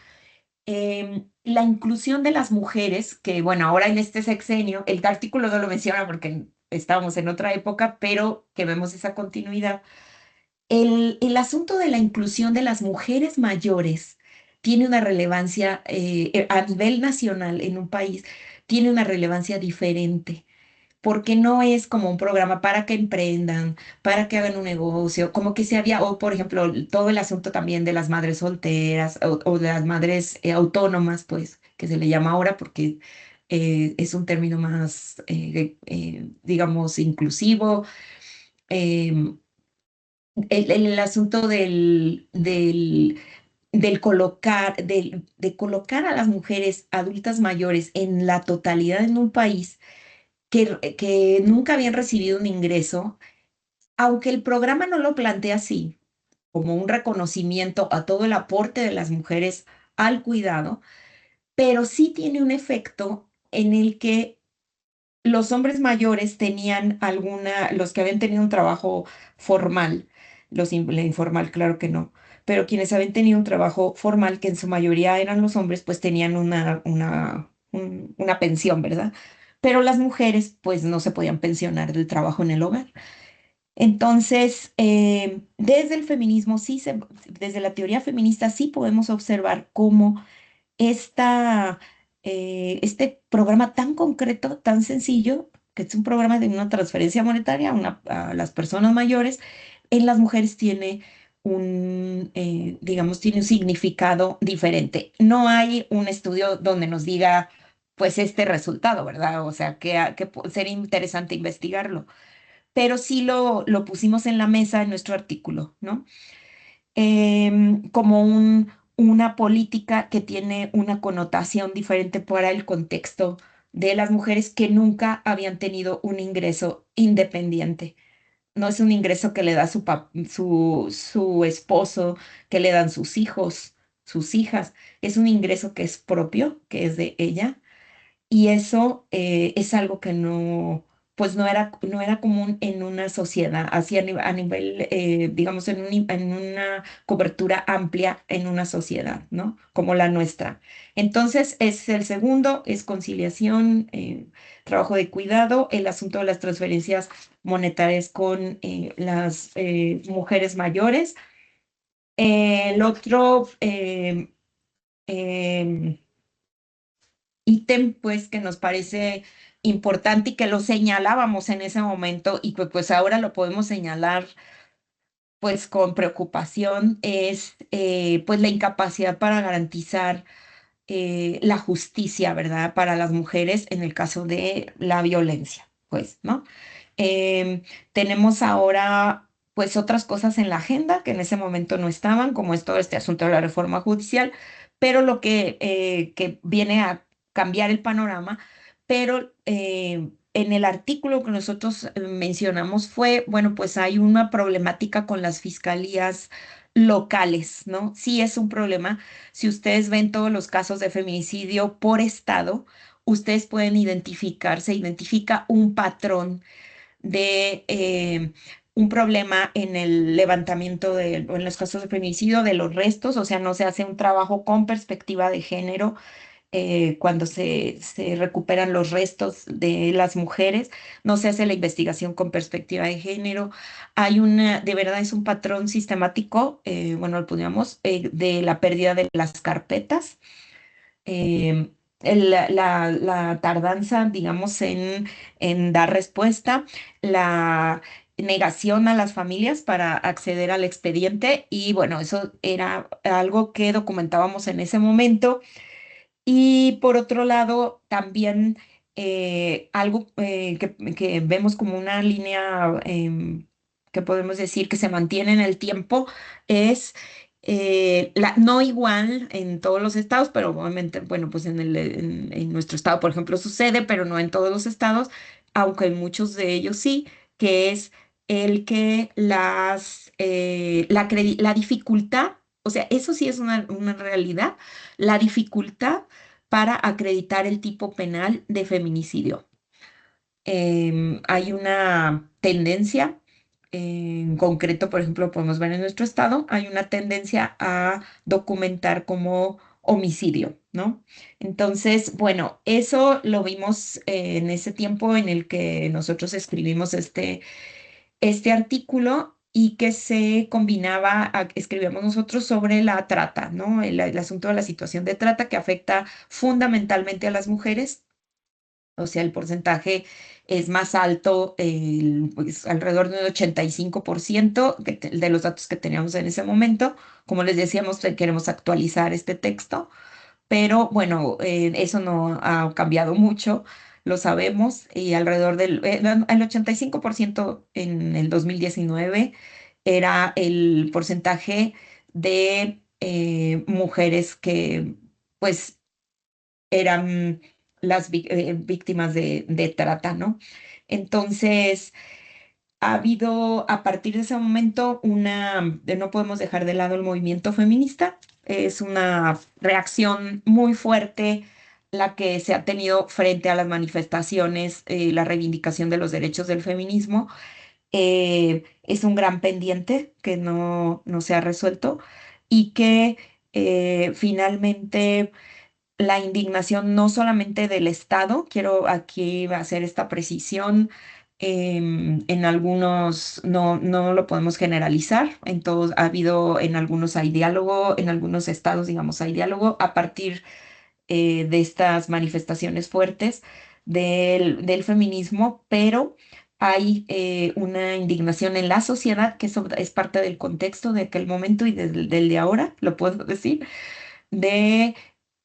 la inclusión de las mujeres, que bueno, ahora en este sexenio, el artículo no lo menciona porque estábamos en otra época, pero que vemos esa continuidad. El asunto de la inclusión de las mujeres mayores tiene una relevancia a nivel nacional en un país, tiene una relevancia diferente porque no es como un programa para que emprendan, para que hagan un negocio, como que se había, o por ejemplo, todo el asunto también de las madres solteras o de las madres autónomas, pues, que se le llama ahora porque es un término más, digamos, inclusivo. Em, el asunto del colocar, de colocar a las mujeres adultas mayores en la totalidad en un país que nunca habían recibido un ingreso, aunque el programa no lo plantea así, como un reconocimiento a todo el aporte de las mujeres al cuidado, pero sí tiene un efecto en el que los hombres mayores tenían los que habían tenido un trabajo formal, la informal, claro que no, pero quienes habían tenido un trabajo formal, que en su mayoría eran los hombres, pues tenían una pensión, ¿verdad? Pero las mujeres, pues no se podían pensionar del trabajo en el hogar. Entonces, desde el feminismo, desde la teoría feminista, sí podemos observar cómo este programa tan concreto, tan sencillo, que es un programa de una transferencia monetaria a las personas mayores, en las mujeres tiene digamos, tiene un significado diferente. No hay un estudio donde nos diga, pues, este resultado, ¿verdad? O sea, sería interesante investigarlo, pero sí lo pusimos en la mesa en nuestro artículo, ¿no? Como una política que tiene una connotación diferente para el contexto de las mujeres que nunca habían tenido un ingreso independiente. No es un ingreso que le da su esposo, que le dan sus hijos, sus hijas. Es un ingreso que es propio, que es de ella y eso es algo que pues no era común en una sociedad, así a nivel, digamos, en una cobertura amplia en una sociedad, ¿no? Como la nuestra. Entonces, es el segundo, es conciliación, trabajo de cuidado, el asunto de las transferencias monetarias con las mujeres mayores. El otro em, ítem, pues, que nos parece importante y que lo señalábamos en ese momento y que pues ahora lo podemos señalar pues con preocupación es pues la incapacidad para garantizar la justicia, ¿verdad? Para las mujeres en el caso de la violencia, pues, ¿no? Em, Tenemos ahora pues otras cosas en la agenda que en ese momento no estaban, como es todo este asunto de la reforma judicial, pero lo que viene a cambiar el panorama, pero en el artículo que nosotros mencionamos fue, bueno, pues hay una problemática con las fiscalías locales, ¿no? Sí es un problema. Si ustedes ven todos los casos de feminicidio por estado, ustedes pueden se identifica un patrón de un problema en el levantamiento o en los casos de feminicidio de los restos, o sea, no se hace un trabajo con perspectiva de género cuando se recuperan los restos de las mujeres, no se hace la investigación con perspectiva de género. De verdad es un patrón sistemático, bueno, lo podríamos, de la pérdida de las carpetas eh, la tardanza, digamos, en dar respuesta, la negación a las familias para acceder al expediente y bueno, eso era algo que documentábamos en ese momento. Y por otro lado, también algo que vemos como una línea que podemos decir que se mantiene en el tiempo es no igual en todos los estados, pero obviamente, bueno, pues en nuestro estado, por ejemplo, sucede, pero no en todos los estados, aunque en muchos de ellos sí, que es el que la dificultad, o sea, eso sí es una realidad, la dificultad para acreditar el tipo penal de feminicidio. Hay una tendencia, en concreto, por ejemplo, podemos ver en nuestro estado, hay una tendencia a documentar como homicidio, ¿no? Entonces, bueno, eso lo vimos en ese tiempo en el que nosotros escribimos este artículo y que se combinaba, escribíamos nosotros sobre la trata, ¿no? El asunto de la situación de trata que afecta fundamentalmente a las mujeres. O sea, el porcentaje es más alto, pues, alrededor de un 85% de los datos que teníamos en ese momento. Como les decíamos, queremos actualizar este texto, pero bueno, eso no ha cambiado mucho, lo sabemos, y alrededor el 85% en el 2019 era el porcentaje de mujeres que pues eran las víctimas de trata, ¿no? Entonces, ha habido a partir de ese momento no podemos dejar de lado el movimiento feminista, es una reacción muy fuerte la que se ha tenido frente a las manifestaciones, la reivindicación de los derechos del feminismo. Es un gran pendiente que no se ha resuelto y que finalmente la indignación no solamente del Estado, quiero aquí hacer esta precisión, en algunos no lo podemos generalizar, en todos ha habido, en algunos hay diálogo, en algunos estados, digamos, hay diálogo a partir de estas manifestaciones fuertes del feminismo, pero hay una indignación en la sociedad, que eso es parte del contexto de aquel momento y del de ahora, lo puedo decir, de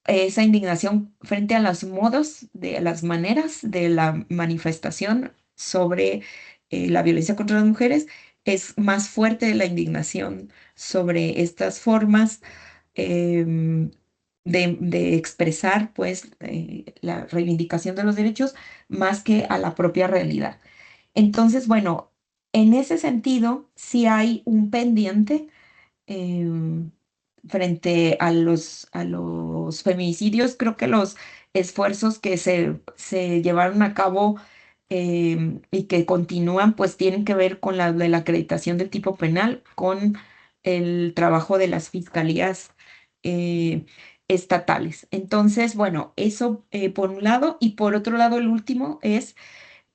esa indignación frente a los modos, de las maneras de la manifestación sobre la violencia contra las mujeres, es más fuerte la indignación sobre estas formas em, de expresar pues la reivindicación de los derechos más que a la propia realidad. Entonces, bueno, en ese sentido, sí hay un pendiente em, frente a los feminicidios. Creo que los esfuerzos que se llevaron a cabo y que continúan, pues tienen que ver con la de la acreditación del tipo penal, con el trabajo de las fiscalías eh, estatales. Entonces, bueno, eso por un lado, y por otro lado, el último es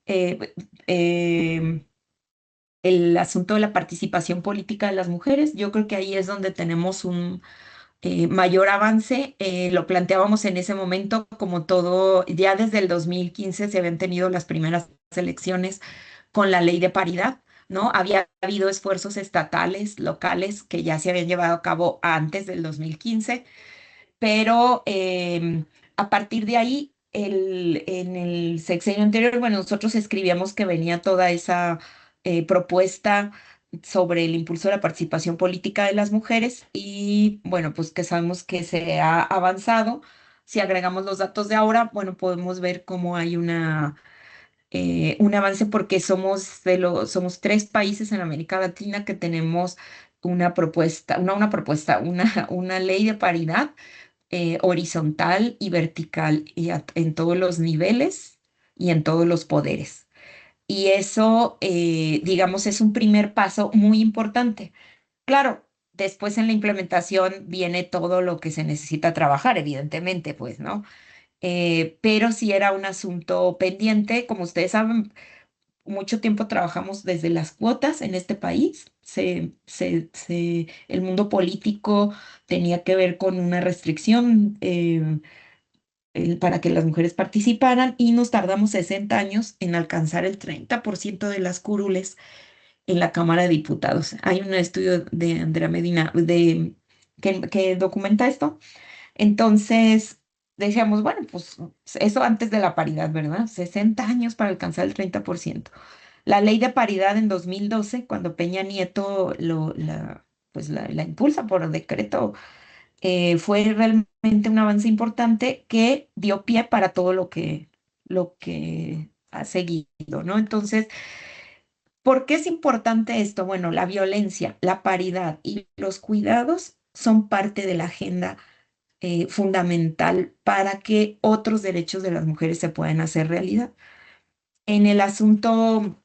eh, em, el asunto de la participación política de las mujeres. Yo creo que ahí es donde tenemos un mayor avance. Lo planteábamos en ese momento como todo, ya desde el 2015 se habían tenido las primeras elecciones con la ley de paridad, ¿no? Había habido esfuerzos estatales, locales, que ya se habían llevado a cabo antes del 2015, pero a partir de ahí, en el sexenio anterior, bueno, nosotros escribíamos que venía toda esa propuesta sobre el impulso de la participación política de las mujeres y bueno, pues que sabemos que se ha avanzado. Si agregamos los datos de ahora, bueno, podemos ver cómo hay un avance porque somos tres países en América Latina que tenemos una propuesta, una ley de paridad horizontal y vertical y en todos los niveles y en todos los poderes. Y eso, digamos, es un primer paso muy importante. Claro, después en la implementación viene todo lo que se necesita trabajar, evidentemente, pues, ¿no? Pero sí era un asunto pendiente. Como ustedes saben, mucho tiempo trabajamos desde las cuotas en este país. El mundo político tenía que ver con una restricción para que las mujeres participaran y nos tardamos 60 años en alcanzar el 30% de las curules en la Cámara de Diputados. Hay un estudio de Andrea Medina que documenta esto. Entonces, decíamos, bueno, pues eso antes de la paridad, ¿verdad? 60 años para alcanzar el 30%. La ley de paridad en 2012, cuando Peña Nieto la impulsa por decreto, fue realmente un avance importante que dio pie para todo lo que ha seguido, ¿no? Entonces, ¿por qué es importante esto? Bueno, la violencia, la paridad y los cuidados son parte de la agenda fundamental para que otros derechos de las mujeres se puedan hacer realidad. En el asunto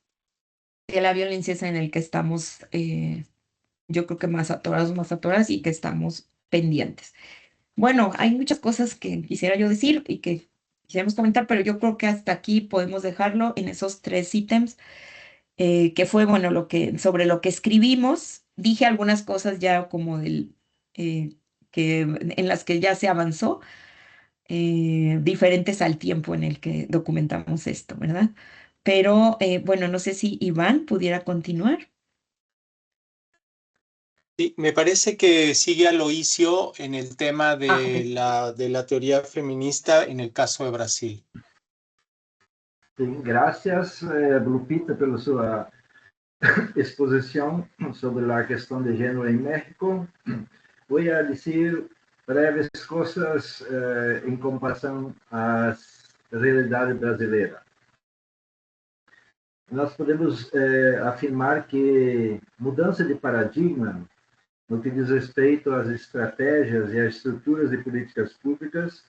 de la violencia es en el que estamos, yo creo que más atorados y que estamos pendientes. Bueno, hay muchas cosas que quisiera yo decir y que quisiéramos comentar, pero yo creo que hasta aquí podemos dejarlo en esos tres ítems. que fue, bueno, sobre lo que escribimos. Dije algunas cosas ya como en las que ya se avanzó, diferentes al tiempo en el que documentamos esto, ¿verdad? Pero bueno, no sé si Iván pudiera continuar. Sí, me parece que sigue Aloisio en el tema Ah, ok. de la teoría feminista en el caso de Brasil. Sim, graças, Lupita, pela sua exposição sobre a questão de gênero em México. Vou dizer breves coisas em comparação à realidade brasileira. Nós podemos afirmar que mudança de paradigma no que diz respeito às estratégias e às estruturas de políticas públicas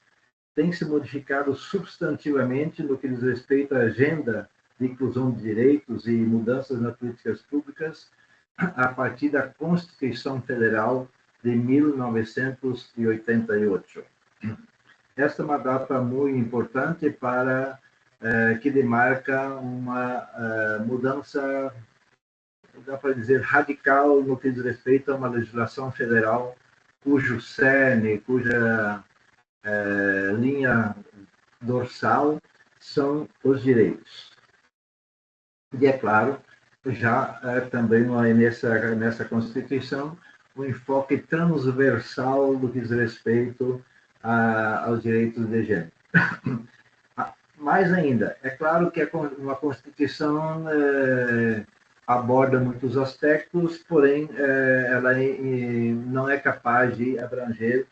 tem se modificado substantivamente no que diz respeito à agenda de inclusão de direitos e mudanças nas políticas públicas a partir da Constituição Federal de 1988. Esta é uma data muito importante para que demarca uma mudança, dá para dizer, radical no que diz respeito a uma legislação federal cujo cerne, cuja linha dorsal são os direitos. E, é claro, já também nessa Constituição, um enfoque transversal do que diz respeito aos direitos de gênero. Mais ainda, é claro que uma Constituição aborda muitos aspectos, porém, ela não é capaz de abranger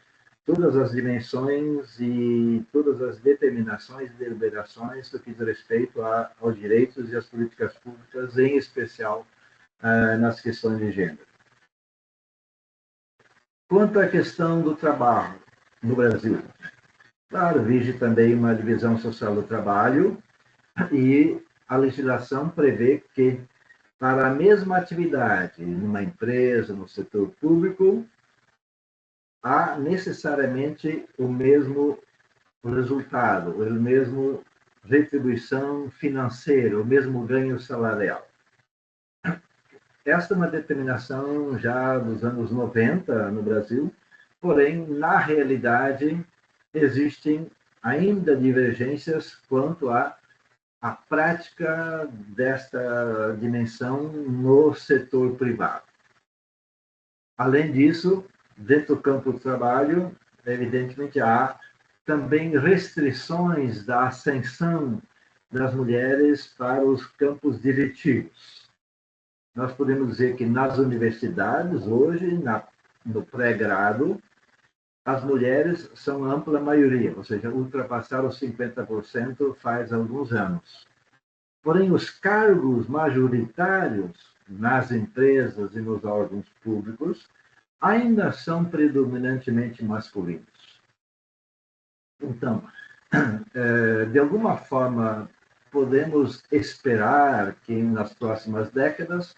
todas as dimensões e todas as determinações e deliberações do que diz respeito aos direitos e às políticas públicas, em especial nas questões de gênero. Quanto à questão do trabalho no Brasil, claro, vige também uma divisão social do trabalho e a legislação prevê que, para a mesma atividade numa empresa, no setor público, há necessariamente o mesmo resultado, a mesma retribuição financeira, o mesmo ganho salarial. Esta é uma determinação já dos anos 90 no Brasil, porém, na realidade, existem ainda divergências quanto à prática desta dimensão no setor privado. Além disso, dentro do campo do trabalho, evidentemente, há também restrições da ascensão das mulheres para os campos diretivos. Nós podemos dizer que nas universidades, hoje, no pré-grado, as mulheres são a ampla maioria, ou seja, ultrapassaram os 50% faz alguns anos. Porém, os cargos majoritários nas empresas e nos órgãos públicos ainda são predominantemente masculinos. Então, de alguma forma, podemos esperar que nas próximas décadas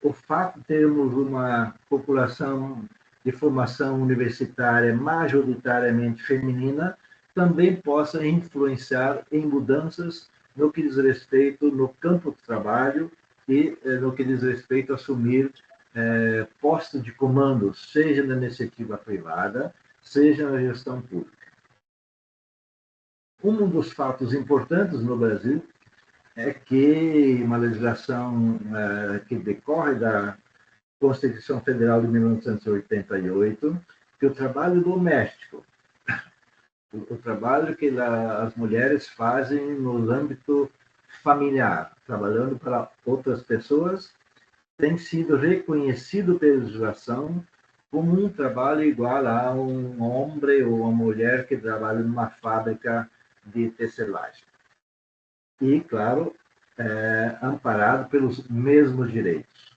o fato de termos uma população de formação universitária majoritariamente feminina também possa influenciar em mudanças no que diz respeito no campo do trabalho e no que diz respeito a assumir postos de comando, seja na iniciativa privada, seja na gestão pública. Um dos fatos importantes no Brasil é que uma legislação que decorre da Constituição Federal de 1988, que o trabalho doméstico, o trabalho que as mulheres fazem no âmbito familiar, trabalhando para outras pessoas, tem sido reconhecido pela legislação como um trabalho igual a um homem ou uma mulher que trabalha numa fábrica de tecelagem. E, claro, amparado pelos mesmos direitos.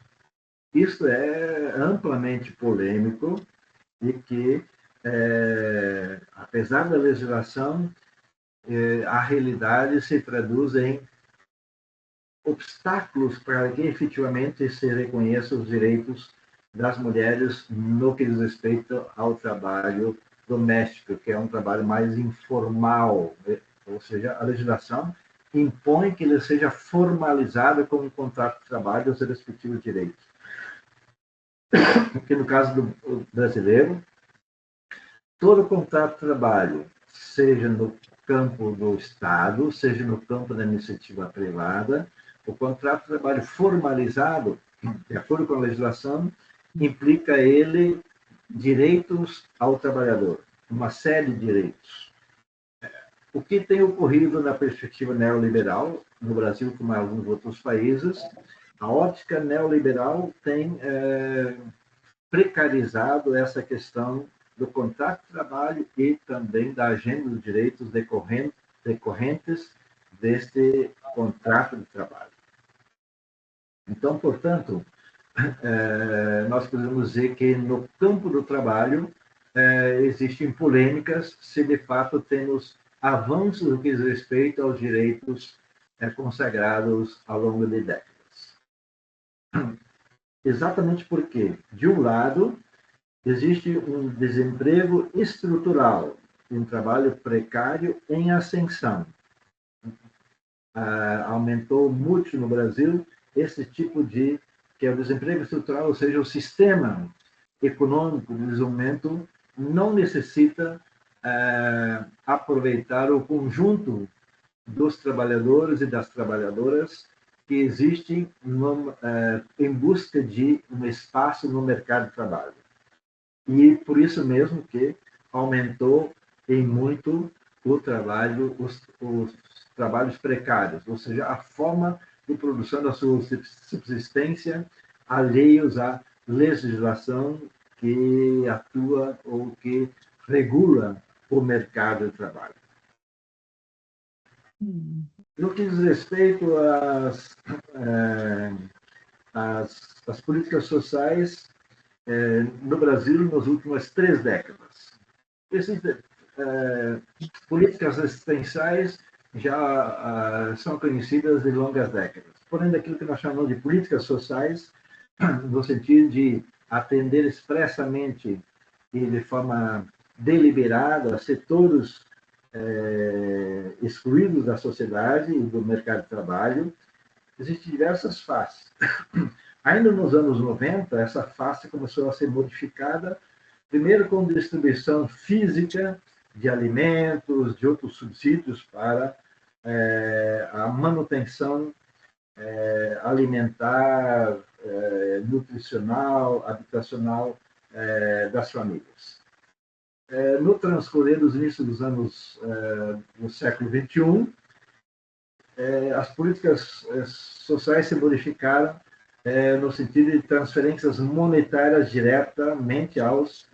Isso é amplamente polêmico e que, apesar da legislação, a realidade se traduz em obstáculos para que efetivamente se reconheçam os direitos das mulheres no que diz respeito ao trabalho doméstico, que é um trabalho mais informal, ou seja, a legislação impõe que ele seja formalizado como um contrato de trabalho aos respectivos direitos. Porque no caso do brasileiro, todo contrato de trabalho, seja no campo do Estado, seja no campo da iniciativa privada, o contrato de trabalho formalizado, de acordo com a legislação, implica ele direitos ao trabalhador, uma série de direitos. O que tem ocorrido na perspectiva neoliberal, no Brasil como em alguns outros países, a ótica neoliberal tem precarizado essa questão do contrato de trabalho e também da agenda dos direitos decorrentes deste contrato de trabalho. Então, portanto, nós podemos dizer que no campo do trabalho existem polêmicas se de fato temos avanços no que diz respeito aos direitos consagrados ao longo de décadas. Exatamente porque, de um lado, existe um desemprego estrutural, um trabalho precário em ascensão. Aumentou muito no Brasil esse tipo de, que é o desemprego estrutural, ou seja, o sistema econômico de desenvolvimento não necessita aproveitar o conjunto dos trabalhadores e das trabalhadoras que existem em busca de um espaço no mercado de trabalho. E por isso mesmo que aumentou em muito o trabalho, os trabalhos precários, ou seja, a forma de produção da sua subsistência alheios à legislação que atua ou que regula o mercado de trabalho. No que diz respeito às políticas sociais, no Brasil, nas últimas 3 décadas. Essas políticas assistenciais já são conhecidas de longas décadas. Porém, daquilo que nós chamamos de políticas sociais, no sentido de atender expressamente e de forma deliberada setores excluídos da sociedade e do mercado de trabalho, existem diversas faces. Ainda nos anos 90, essa face começou a ser modificada, primeiro com distribuição física de alimentos, de outros subsídios para a manutenção alimentar, nutricional, habitacional das famílias. No transcorrer dos inícios dos anos do século XXI, as políticas sociais se modificaram no sentido de transferências monetárias diretamente aos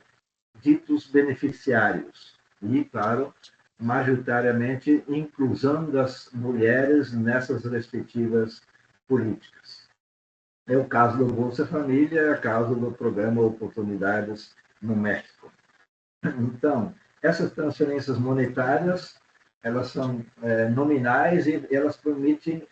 ditos beneficiários. E, claro, majoritariamente, inclusão das mulheres nessas respectivas políticas. É o caso do Bolsa Família, é o caso do programa Oportunidades no México. Então, essas transferências monetárias, elas são nominais e elas permitem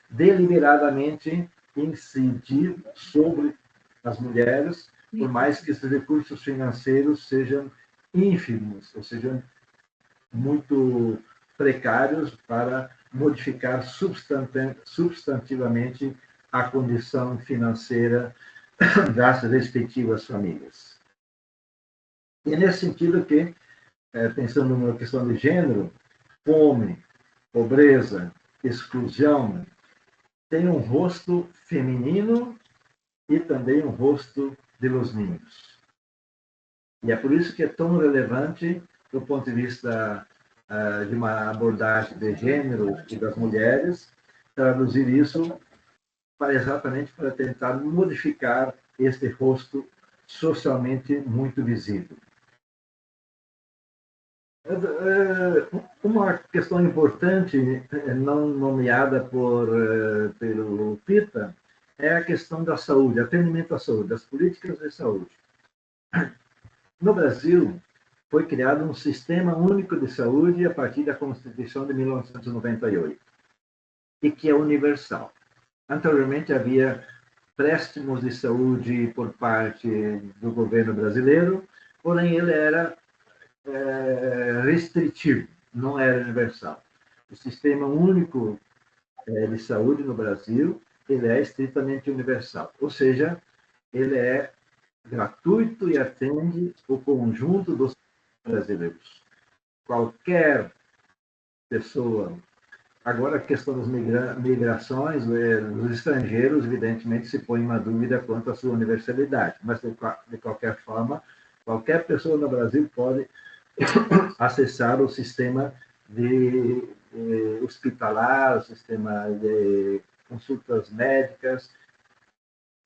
deliberadamente incidir sobre as mulheres, por mais que esses recursos financeiros sejam ínfimos, ou sejam muito precários para modificar substantivamente a condição financeira das respectivas famílias. E é nesse sentido que, pensando na questão de gênero, fome, pobreza, exclusão, tem um rosto feminino e também um rosto de los niños. E é por isso que é tão relevante, do ponto de vista de uma abordagem de gênero e das mulheres, traduzir isso exatamente para tentar modificar este rosto socialmente muito visível. Uma questão importante, não nomeada pelo PITA, é a questão da saúde, atendimento à saúde, das políticas de saúde. No Brasil, foi criado um sistema único de saúde a partir da Constituição de 1998, e que é universal. Anteriormente havia préstimos de saúde por parte do governo brasileiro, porém ele era restritivo, não era universal. O Sistema Único de Saúde no Brasil, ele é estritamente universal, ou seja, ele é gratuito e atende o conjunto dos brasileiros. Qualquer pessoa. Agora, a questão das migrações, os estrangeiros, evidentemente, se põe uma dúvida quanto à sua universalidade, mas, de qualquer forma, qualquer pessoa no Brasil pode acessar o sistema de hospitalar, o sistema de consultas médicas.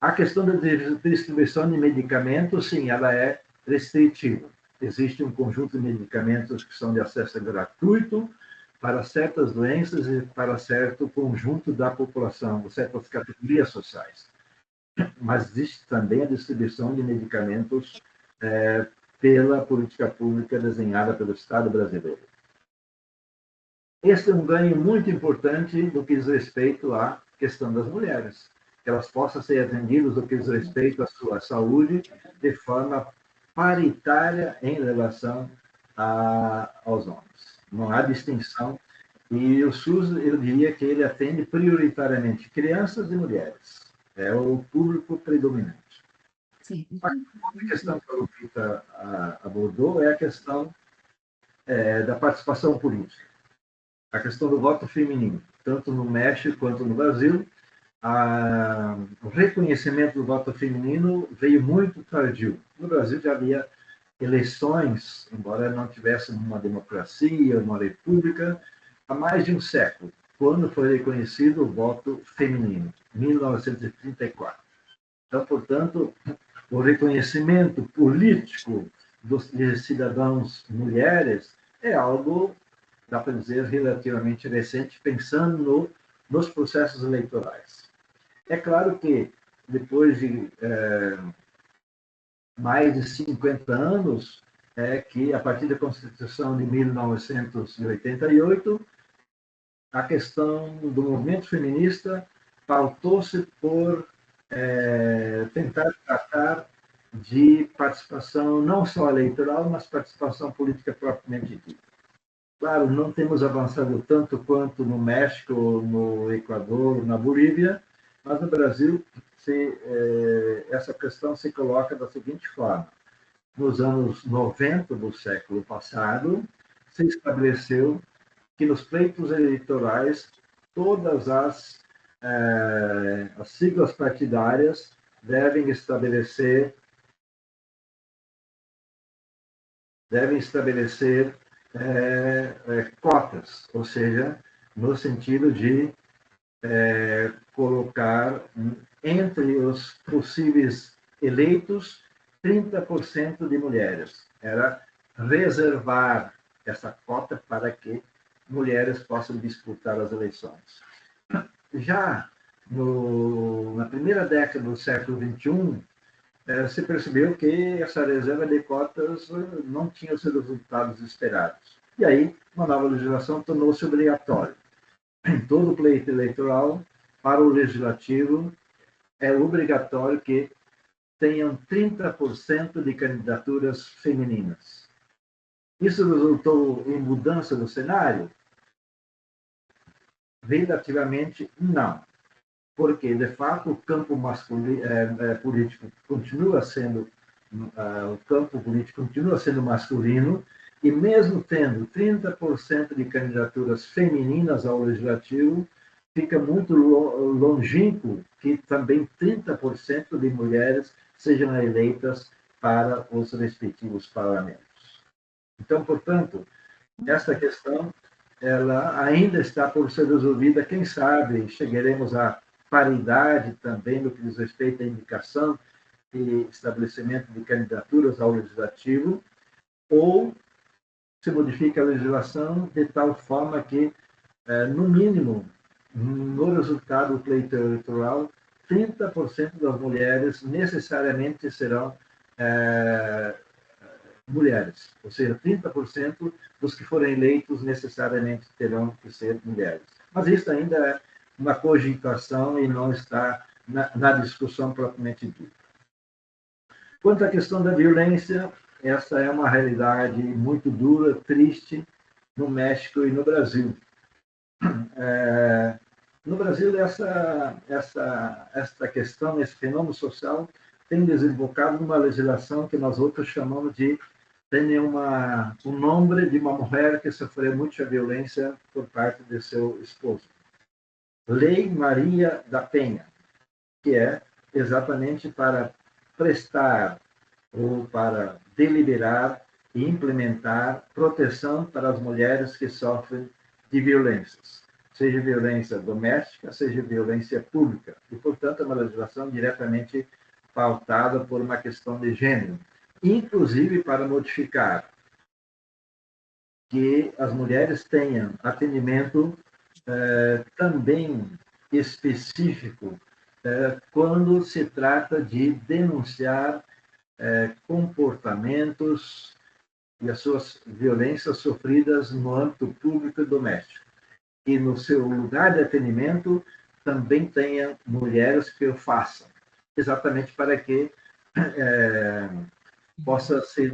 A questão da distribuição de medicamentos, sim, ela é restritiva. Existe um conjunto de medicamentos que são de acesso gratuito para certas doenças e para certo conjunto da população, certas categorias sociais. Mas existe também a distribuição de medicamentos pela política pública desenhada pelo Estado brasileiro. Este é um ganho muito importante no que diz respeito à questão das mulheres, que elas possam ser atendidas no que diz respeito à sua saúde de forma paritária em relação aos homens. Não há distinção. E o SUS, eu diria que ele atende prioritariamente crianças e mulheres. É o público predominante. Sim. A questão que a Lupita abordou é a questão da participação política. A questão do voto feminino, tanto no México quanto no Brasil, o reconhecimento do voto feminino veio muito tardio. No Brasil já havia eleições, embora não tivéssemos uma democracia, uma república, há mais de um século, quando foi reconhecido o voto feminino, 1934. Então, portanto, o reconhecimento político dos cidadãos mulheres é algo, dá para dizer, relativamente recente, pensando nos processos eleitorais. É claro que, depois de mais de 50 anos, que, a partir da Constituição de 1988, a questão do movimento feminista pautou-se por tentar tratar de participação não só eleitoral, mas participação política propriamente dita. Claro, não temos avançado tanto quanto no México, no Equador, na Bolívia, mas no Brasil essa questão se coloca da seguinte forma. Nos anos 90 do século passado, se estabeleceu que nos pleitos eleitorais todas as siglas partidárias devem estabelecer cotas, ou seja, no sentido de colocar entre os possíveis eleitos 30% de mulheres. Era reservar essa cota para que mulheres possam disputar as eleições. Já na primeira década do século XXI, se percebeu que essa reserva de cotas não tinha os resultados esperados. E aí, uma nova legislação tornou-se obrigatória. Em todo pleito eleitoral, para o legislativo, é obrigatório que tenham 30% de candidaturas femininas. Isso resultou em mudança do cenário? Relativamente, não. Porque, de fato, o campo político continua sendo masculino, e mesmo tendo 30% de candidaturas femininas ao legislativo, fica muito longínquo que também 30% de mulheres sejam eleitas para os respectivos parlamentos. Então, portanto, esta questão ela ainda está por ser resolvida. Quem sabe chegaremos à paridade também no que diz respeito à indicação e estabelecimento de candidaturas ao legislativo, ou se modifica a legislação de tal forma que, no mínimo, no resultado do pleito eleitoral, 30% das mulheres necessariamente serão mulheres, ou seja, 30% dos que forem eleitos necessariamente terão que ser mulheres. Mas isso ainda é uma cogitação e não está na discussão propriamente dita. Quanto à questão da violência, essa é uma realidade muito dura, triste, no México e no Brasil. No Brasil, esta questão, esse fenômeno social, tem desembocado numa legislação que nós outros chamamos de tem um nome de uma mulher que sofreu muita violência por parte de seu esposo. Lei Maria da Penha, que é exatamente para prestar ou para deliberar e implementar proteção para as mulheres que sofrem de violências, seja violência doméstica, seja violência pública. E, portanto, é uma legislação diretamente pautada por uma questão de gênero, inclusive para modificar que as mulheres tenham atendimento também específico quando se trata de denunciar comportamentos e as suas violências sofridas no âmbito público e doméstico. E no seu lugar de atendimento também tenha mulheres que o façam, exatamente para que possa se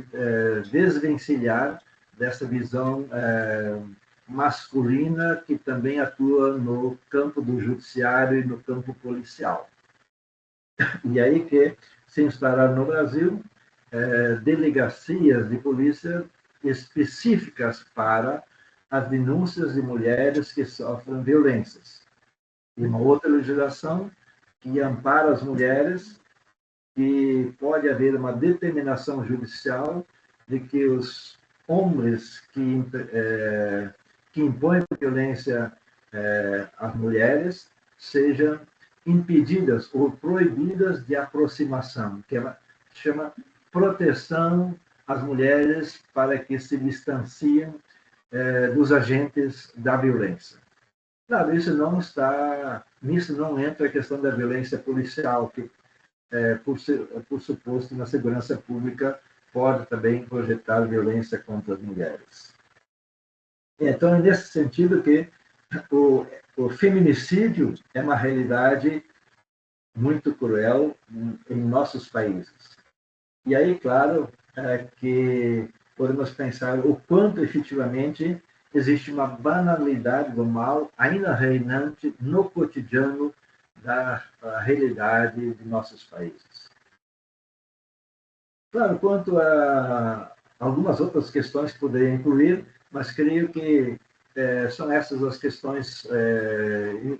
desvencilhar dessa visão masculina que também atua no campo do judiciário e no campo policial. E aí que se instalaram no Brasil delegacias de polícia específicas para as denúncias de mulheres que sofrem violências. E uma outra legislação que ampara as mulheres, que pode haver uma determinação judicial de que os homens que impõem violência às mulheres sejam impedidas ou proibidas de aproximação, que ela chama proteção às mulheres para que se distanciem dos agentes da violência. Claro, nisso não entra a questão da violência policial, que por suposto na segurança pública pode também projetar violência contra as mulheres. Então, é nesse sentido que o feminicídio é uma realidade muito cruel em nossos países. E aí, claro, que podemos pensar o quanto efetivamente existe uma banalidade do mal ainda reinante no cotidiano da realidade de nossos países. Claro, quanto a algumas outras questões que poderia incluir, mas creio que são essas as questões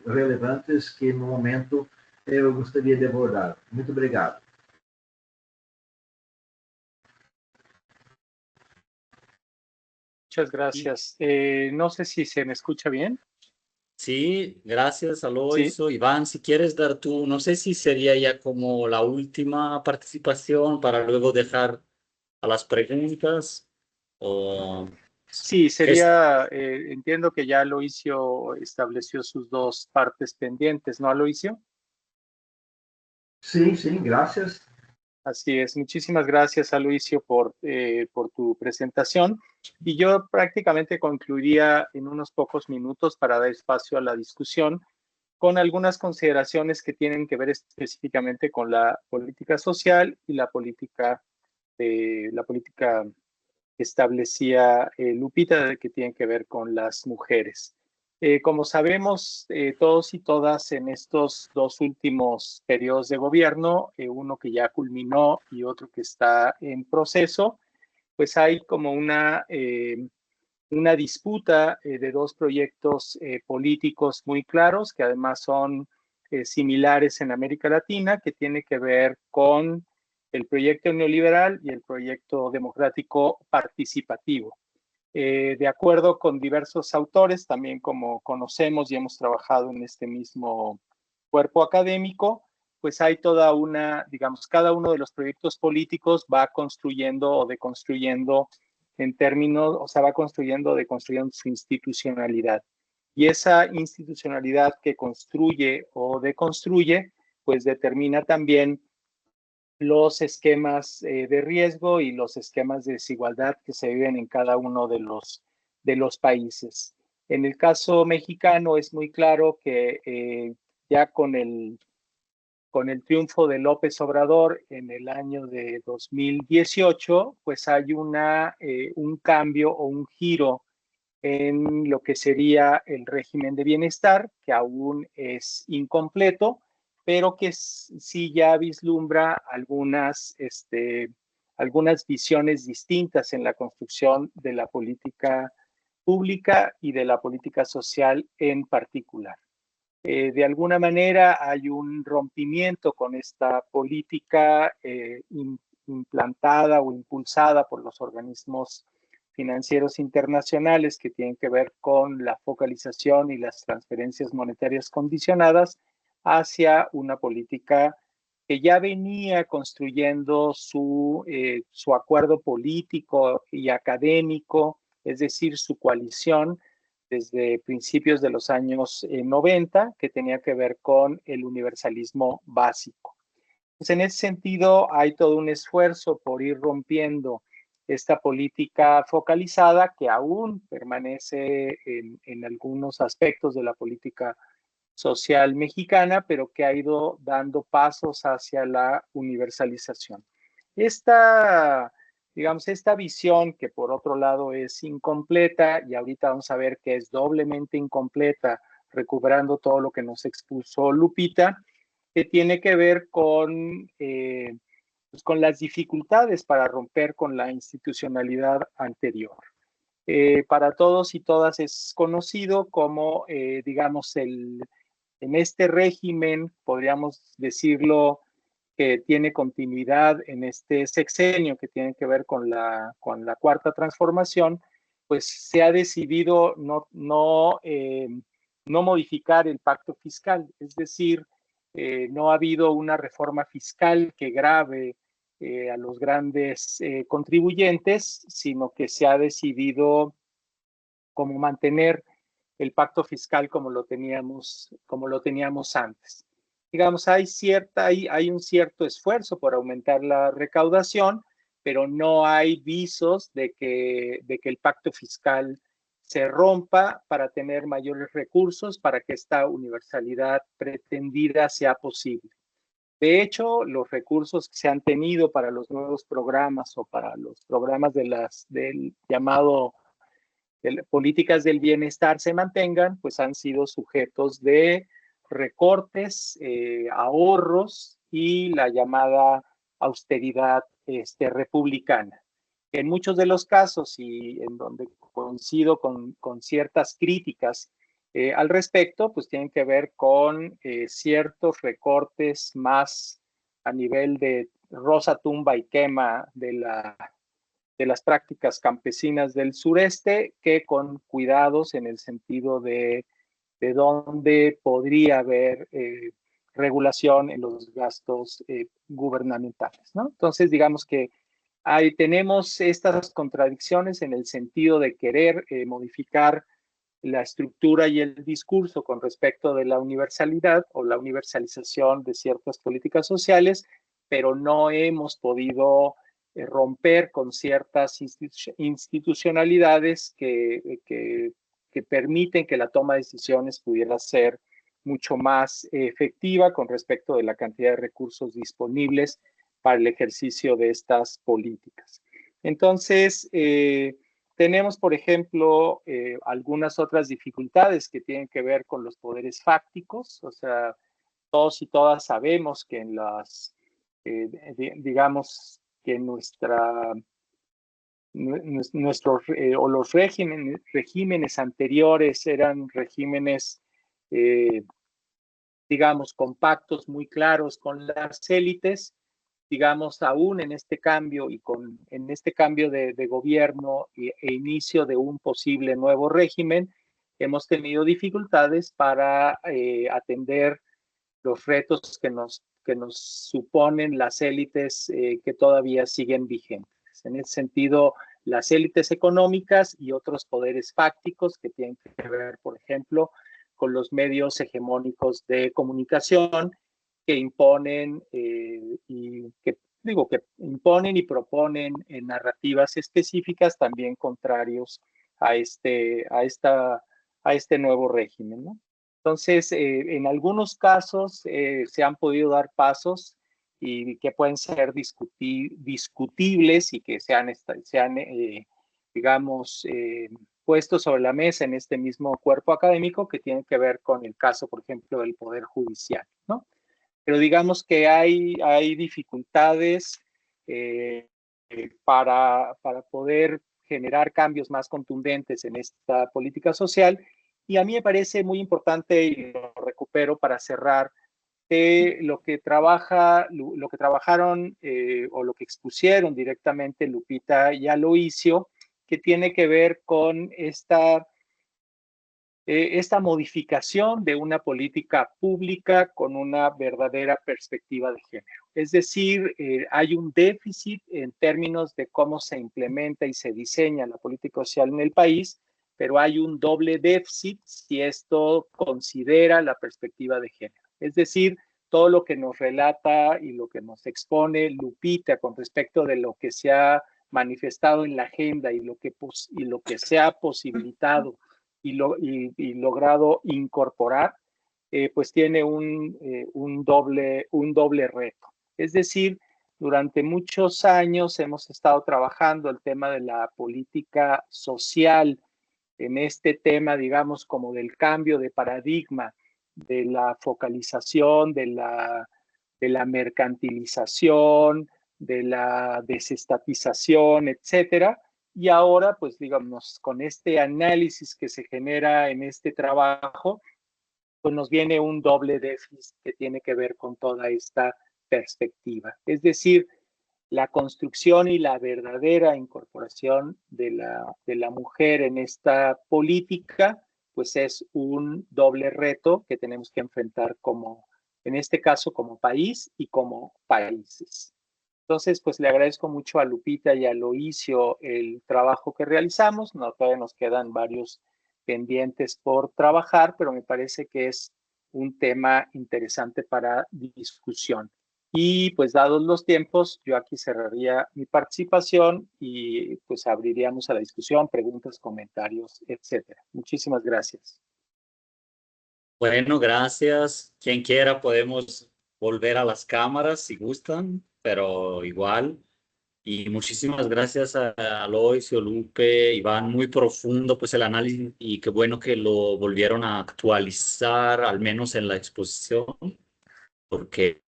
relevantes que, no momento, eu gostaria de abordar. Muito obrigado. Muchas gracias. No sé si se me escucha bien. Sí, gracias, Sí. Aloisio. Iván, si quieres dar tú, no sé si sería ya como la última participación para luego dejar a las preguntas o... Sí, sería, entiendo que ya Aloisio estableció sus dos partes pendientes, ¿no, Aloisio? Sí, sí, gracias. Así es. Muchísimas gracias, Aloisio, por tu presentación. Y yo prácticamente concluiría en unos pocos minutos para dar espacio a la discusión con algunas consideraciones que tienen que ver específicamente con la política social y la política que establecía Lupita, que tiene que ver con las mujeres. Como sabemos, todos y todas en estos dos últimos periodos de gobierno, uno que ya culminó y otro que está en proceso, pues hay como una disputa de dos proyectos políticos muy claros, que además son similares en América Latina, que tiene que ver con el proyecto neoliberal y el proyecto democrático participativo. De acuerdo con diversos autores, también como conocemos y hemos trabajado en este mismo cuerpo académico, pues hay toda una, digamos, cada uno de los proyectos políticos va construyendo o deconstruyendo en términos, o sea, va construyendo o deconstruyendo su institucionalidad. Y esa institucionalidad que construye o deconstruye, pues determina también los esquemas de riesgo y los esquemas de desigualdad que se viven en cada uno de los países. En el caso mexicano es muy claro que ya con el triunfo de López Obrador en el año de 2018, pues hay un cambio o un giro en lo que sería el régimen de bienestar, que aún es incompleto, pero que sí ya vislumbra algunas visiones distintas en la construcción de la política pública y de la política social en particular. De alguna manera hay un rompimiento con esta política implantada o impulsada por los organismos financieros internacionales que tienen que ver con la focalización y las transferencias monetarias condicionadas hacia una política que ya venía construyendo su acuerdo político y académico, es decir, su coalición desde principios de los años 90, que tenía que ver con el universalismo básico. Pues en ese sentido, hay todo un esfuerzo por ir rompiendo esta política focalizada que aún permanece en algunos aspectos de la política social mexicana, pero que ha ido dando pasos hacia la universalización. Esta visión, que por otro lado es incompleta, y ahorita vamos a ver que es doblemente incompleta, recuperando todo lo que nos expuso Lupita, que tiene que ver con las dificultades para romper con la institucionalidad anterior. Para todos y todas es conocido como, en este régimen, podríamos decirlo, que tiene continuidad en este sexenio que tiene que ver con la cuarta transformación, pues se ha decidido no modificar el pacto fiscal, es decir, no ha habido una reforma fiscal que grave a los grandes contribuyentes, sino que se ha decidido como mantener el pacto fiscal como lo teníamos antes. Digamos, hay un cierto esfuerzo por aumentar la recaudación, pero no hay visos de que el pacto fiscal se rompa para tener mayores recursos para que esta universalidad pretendida sea posible. De hecho, los recursos que se han tenido para los nuevos programas o para los programas del llamado políticas del bienestar se mantengan, pues han sido sujetos de recortes, ahorros y la llamada austeridad republicana. En muchos de los casos, y en donde coincido con ciertas críticas al respecto, pues tienen que ver con ciertos recortes más a nivel de rosa, tumba y quema de las prácticas campesinas del sureste, que con cuidados en el sentido de dónde podría haber regulación en los gastos gubernamentales, ¿no? Entonces, digamos que tenemos estas contradicciones en el sentido de querer modificar la estructura y el discurso con respecto de la universalidad o la universalización de ciertas políticas sociales, pero no hemos podido romper con ciertas institucionalidades que permiten que la toma de decisiones pudiera ser mucho más efectiva con respecto de la cantidad de recursos disponibles para el ejercicio de estas políticas. Entonces, tenemos, por ejemplo, algunas otras dificultades que tienen que ver con los poderes fácticos, o sea, todos y todas sabemos que en digamos que los regímenes anteriores eran regímenes, digamos, compactos, muy claros con las élites. Digamos, aún en este cambio en este cambio de gobierno e inicio de un posible nuevo régimen, hemos tenido dificultades para atender los retos que nos suponen las élites que todavía siguen vigentes. En ese sentido, las élites económicas y otros poderes fácticos que tienen que ver, por ejemplo, con los medios hegemónicos de comunicación que imponen que imponen y proponen narrativas específicas también contrarios a este nuevo régimen, ¿no? Entonces, en algunos casos se han podido dar pasos y que pueden ser discutibles y que digamos, puesto sobre la mesa en este mismo cuerpo académico que tiene que ver con el caso, por ejemplo, del Poder Judicial, ¿no? Pero digamos que hay dificultades para poder generar cambios más contundentes en esta política social. Y a mí me parece muy importante, y lo recupero para cerrar, lo que trabajaron o lo que expusieron directamente Lupita y Aloisio, que tiene que ver con esta modificación de una política pública con una verdadera perspectiva de género. Es decir, hay un déficit en términos de cómo se implementa y se diseña la política social en el país, pero hay un doble déficit si esto considera la perspectiva de género. Es decir, todo lo que nos relata y lo que nos expone Lupita con respecto de lo que se ha manifestado en la agenda y lo que se ha posibilitado y logrado incorporar, pues tiene un doble reto. Es decir, durante muchos años hemos estado trabajando el tema de la política social, en este tema, digamos, como del cambio de paradigma, de la focalización, de la mercantilización, de la desestatización, etcétera. Y ahora, pues digamos, con este análisis que se genera en este trabajo, pues nos viene un doble déficit que tiene que ver con toda esta perspectiva. Es decir, la construcción y la verdadera incorporación de la mujer en esta política, pues es un doble reto que tenemos que enfrentar como, en este caso, como país y como países. Entonces, pues le agradezco mucho a Lupita y a Aloisio el trabajo que realizamos. No, todavía nos quedan varios pendientes por trabajar, pero me parece que es un tema interesante para discusión. Y pues dados los tiempos, yo aquí cerraría mi participación y pues abriríamos a la discusión, preguntas, comentarios, etcétera. Muchísimas gracias. Bueno, gracias. Quien quiera podemos volver a las cámaras si gustan, pero igual. Y muchísimas gracias a Aloisio, Lupe, Iván, muy profundo pues el análisis y qué bueno que lo volvieron a actualizar, al menos en la exposición, porque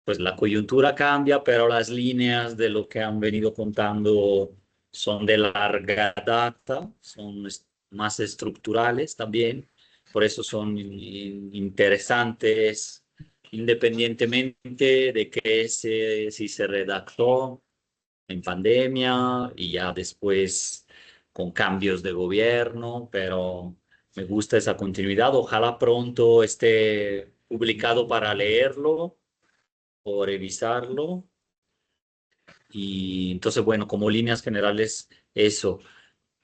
pues la coyuntura cambia, pero las líneas de lo que han venido contando son de larga data, son más estructurales también, por eso son interesantes independientemente de que si se redactó en pandemia y ya después con cambios de gobierno, pero me gusta esa continuidad. Ojalá pronto esté publicado para leerlo o revisarlo. Y entonces, bueno, como líneas generales, eso.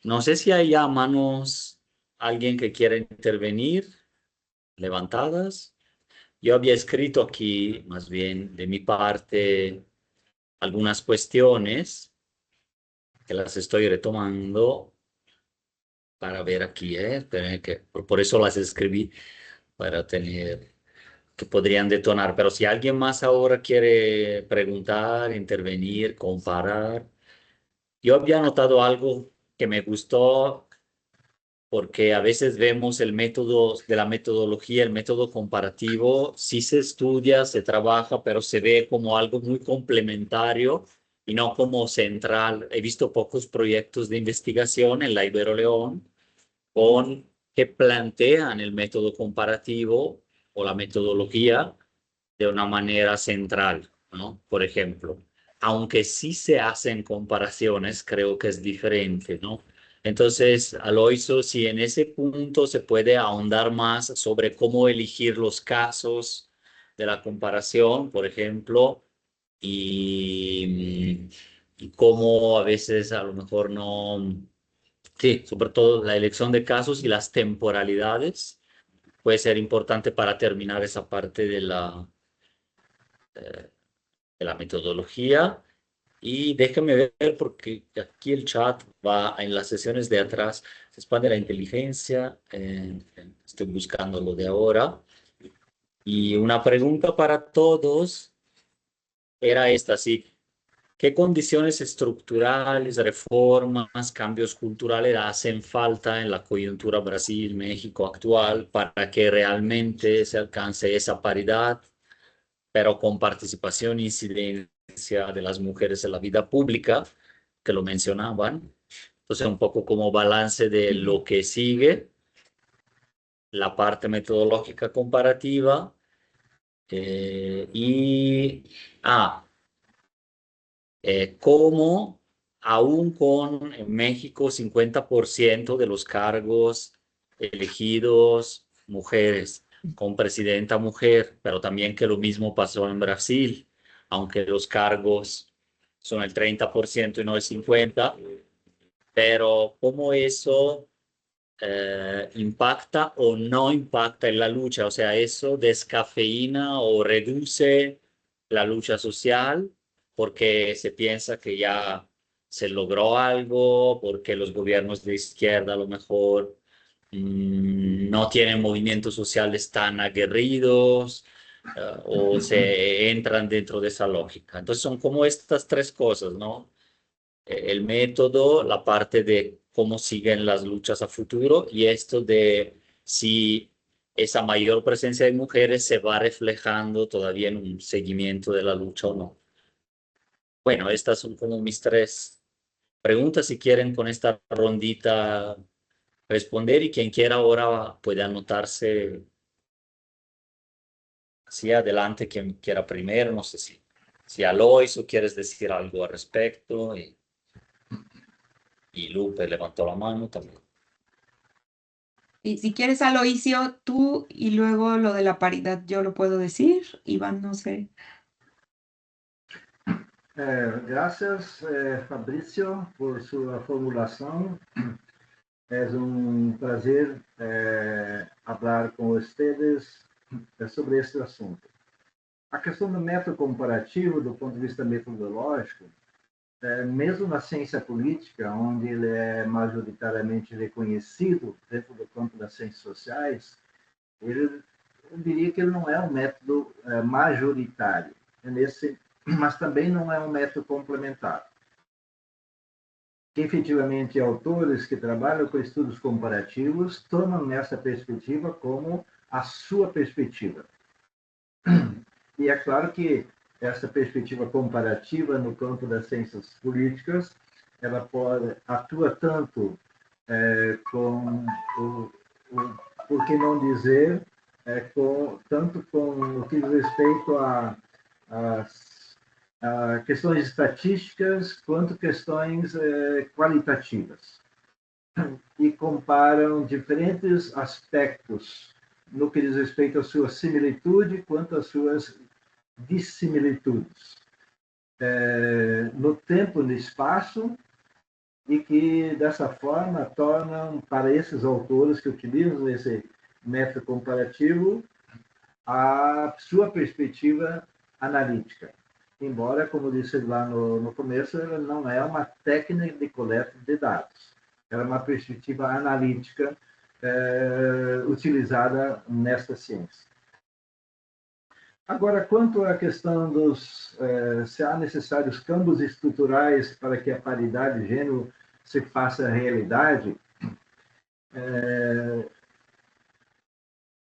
No sé si hay ya manos, alguien que quiera intervenir, levantadas. Yo había escrito aquí, más bien de mi parte, algunas cuestiones que las estoy retomando para ver aquí, esperen que por eso las escribí, para tener que podrían detonar. Pero si alguien más ahora quiere preguntar, intervenir, comparar, yo había notado algo que me gustó porque a veces vemos el método de la metodología, el método comparativo, sí se estudia, se trabaja, pero se ve como algo muy complementario y no como central. He visto pocos proyectos de investigación en la Ibero León que plantean el método comparativo o la metodología de una manera central, ¿no? Por ejemplo, aunque sí se hacen comparaciones, creo que es diferente, ¿no? Entonces, Aloisio, si en ese punto se puede ahondar más sobre cómo elegir los casos de la comparación, por ejemplo, y, y cómo a veces a lo mejor no, sí, sobre todo la elección de casos y las temporalidades puede ser importante para terminar esa parte de la metodología. Y déjame ver, porque aquí el chat va en las sesiones de atrás, se expande la inteligencia, estoy buscando lo de ahora. Y una pregunta para todos era esta, sí. ¿Qué condiciones estructurales, reformas, cambios culturales hacen falta en la coyuntura Brasil-México actual para que realmente se alcance esa paridad, pero con participación e incidencia de las mujeres en la vida pública, que lo mencionaban? Entonces, un poco como balance de lo que sigue, la parte metodológica comparativa y... cómo aún con en México 50% de los cargos elegidos mujeres, con presidenta mujer, pero también que lo mismo pasó en Brasil, aunque los cargos son el 30% y no el 50%, pero cómo eso impacta o no impacta en la lucha, o sea, eso descafeína o reduce la lucha social porque se piensa que ya se logró algo, porque los gobiernos de izquierda a lo mejor no tienen movimientos sociales tan aguerridos, o se entran dentro de esa lógica. Entonces son como estas tres cosas, ¿no? El método, la parte de cómo siguen las luchas a futuro y esto de si esa mayor presencia de mujeres se va reflejando todavía en un seguimiento de la lucha o no. Bueno, estas son como mis tres preguntas. Si quieren con esta rondita responder y quien quiera ahora puede anotarse así adelante, quien quiera primero, no sé si Alois o quieres decir algo al respecto y Lupe levantó la mano también. Y si quieres, Aloisio, tú y luego lo de la paridad, yo lo puedo decir. Iván, no sé. Gracias, Fabrício, por su formulación. Es un placer hablar con ustedes sobre este assunto. A questão do método comparativo, do ponto de vista metodológico, mesmo na ciência política, onde ele é majoritariamente reconhecido dentro do campo das ciências sociais, eu diria que ele não é um método majoritário, mas também não é um método complementar. Efetivamente, autores que trabalham com estudos comparativos tomam essa perspectiva como a sua perspectiva. E é claro que essa perspectiva comparativa no campo das ciências políticas, ela atua tanto por que não dizer, tanto com o que diz respeito a questões estatísticas quanto questões qualitativas. E comparam diferentes aspectos no que diz respeito à sua similitude quanto às suas dissimilitudes. No tempo e no espaço, e que, dessa forma, tornam, para esses autores que utilizam esse método comparativo, a sua perspectiva analítica. Embora, como disse lá no começo, ela não é uma técnica de coleta de dados. Ela é uma perspectiva analítica utilizada nesta ciência. Agora, quanto à questão se há necessários campos estruturais para que a paridade de gênero se faça realidade, é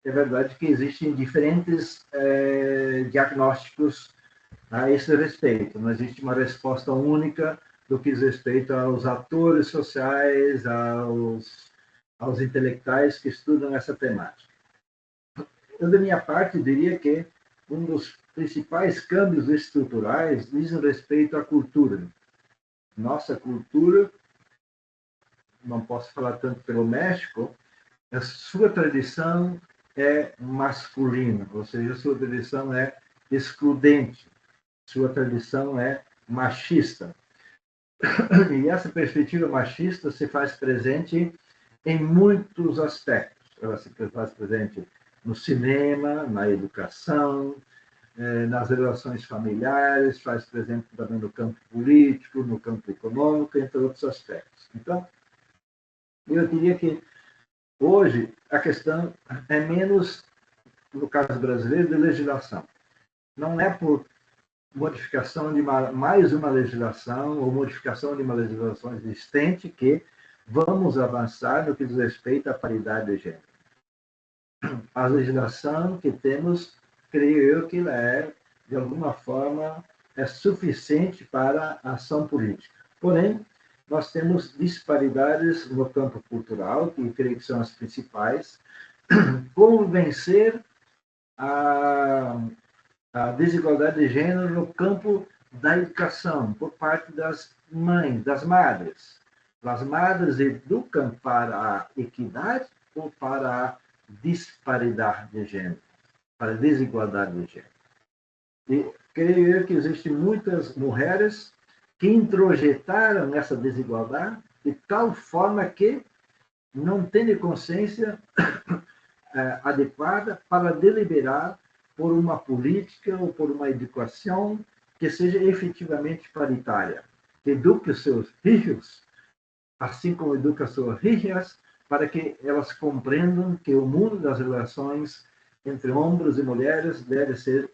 verdade que existem diferentes diagnósticos a esse respeito. Não existe uma resposta única do que diz respeito aos atores sociais, aos intelectuais que estudam essa temática. Eu, da minha parte, diria que um dos principais câmbios estruturais diz respeito à cultura. Nossa cultura, não posso falar tanto pelo México, a sua tradição é masculina, ou seja, a sua tradição é excludente, sua tradição é machista. E essa perspectiva machista se faz presente em muitos aspectos. Ela se faz presente no cinema, na educação, nas relações familiares, faz presente também no campo político, no campo econômico, entre outros aspectos. Então, eu diria que hoje a questão é menos, no caso brasileiro, de legislação. Não é por modificação de mais uma legislação ou modificação de uma legislação existente que vamos avançar no que diz respeito à paridade de gênero. A legislação que temos, creio eu que ela é, de alguma forma, suficiente para a ação política. Porém, nós temos disparidades no campo cultural, que creio que são as principais. Como vencer a desigualdade de gênero no campo da educação, por parte das mães, das madres. As madres educam para a equidade ou para a disparidade de gênero, para a desigualdade de gênero. E creio eu que existem muitas mulheres que introjetaram essa desigualdade de tal forma que não têm consciência adequada para deliberar por uma política ou por uma educação que seja efetivamente paritária, que eduque os seus filhos, assim como educa suas filhas, para que elas compreendam que o mundo das relações entre homens e mulheres deve ser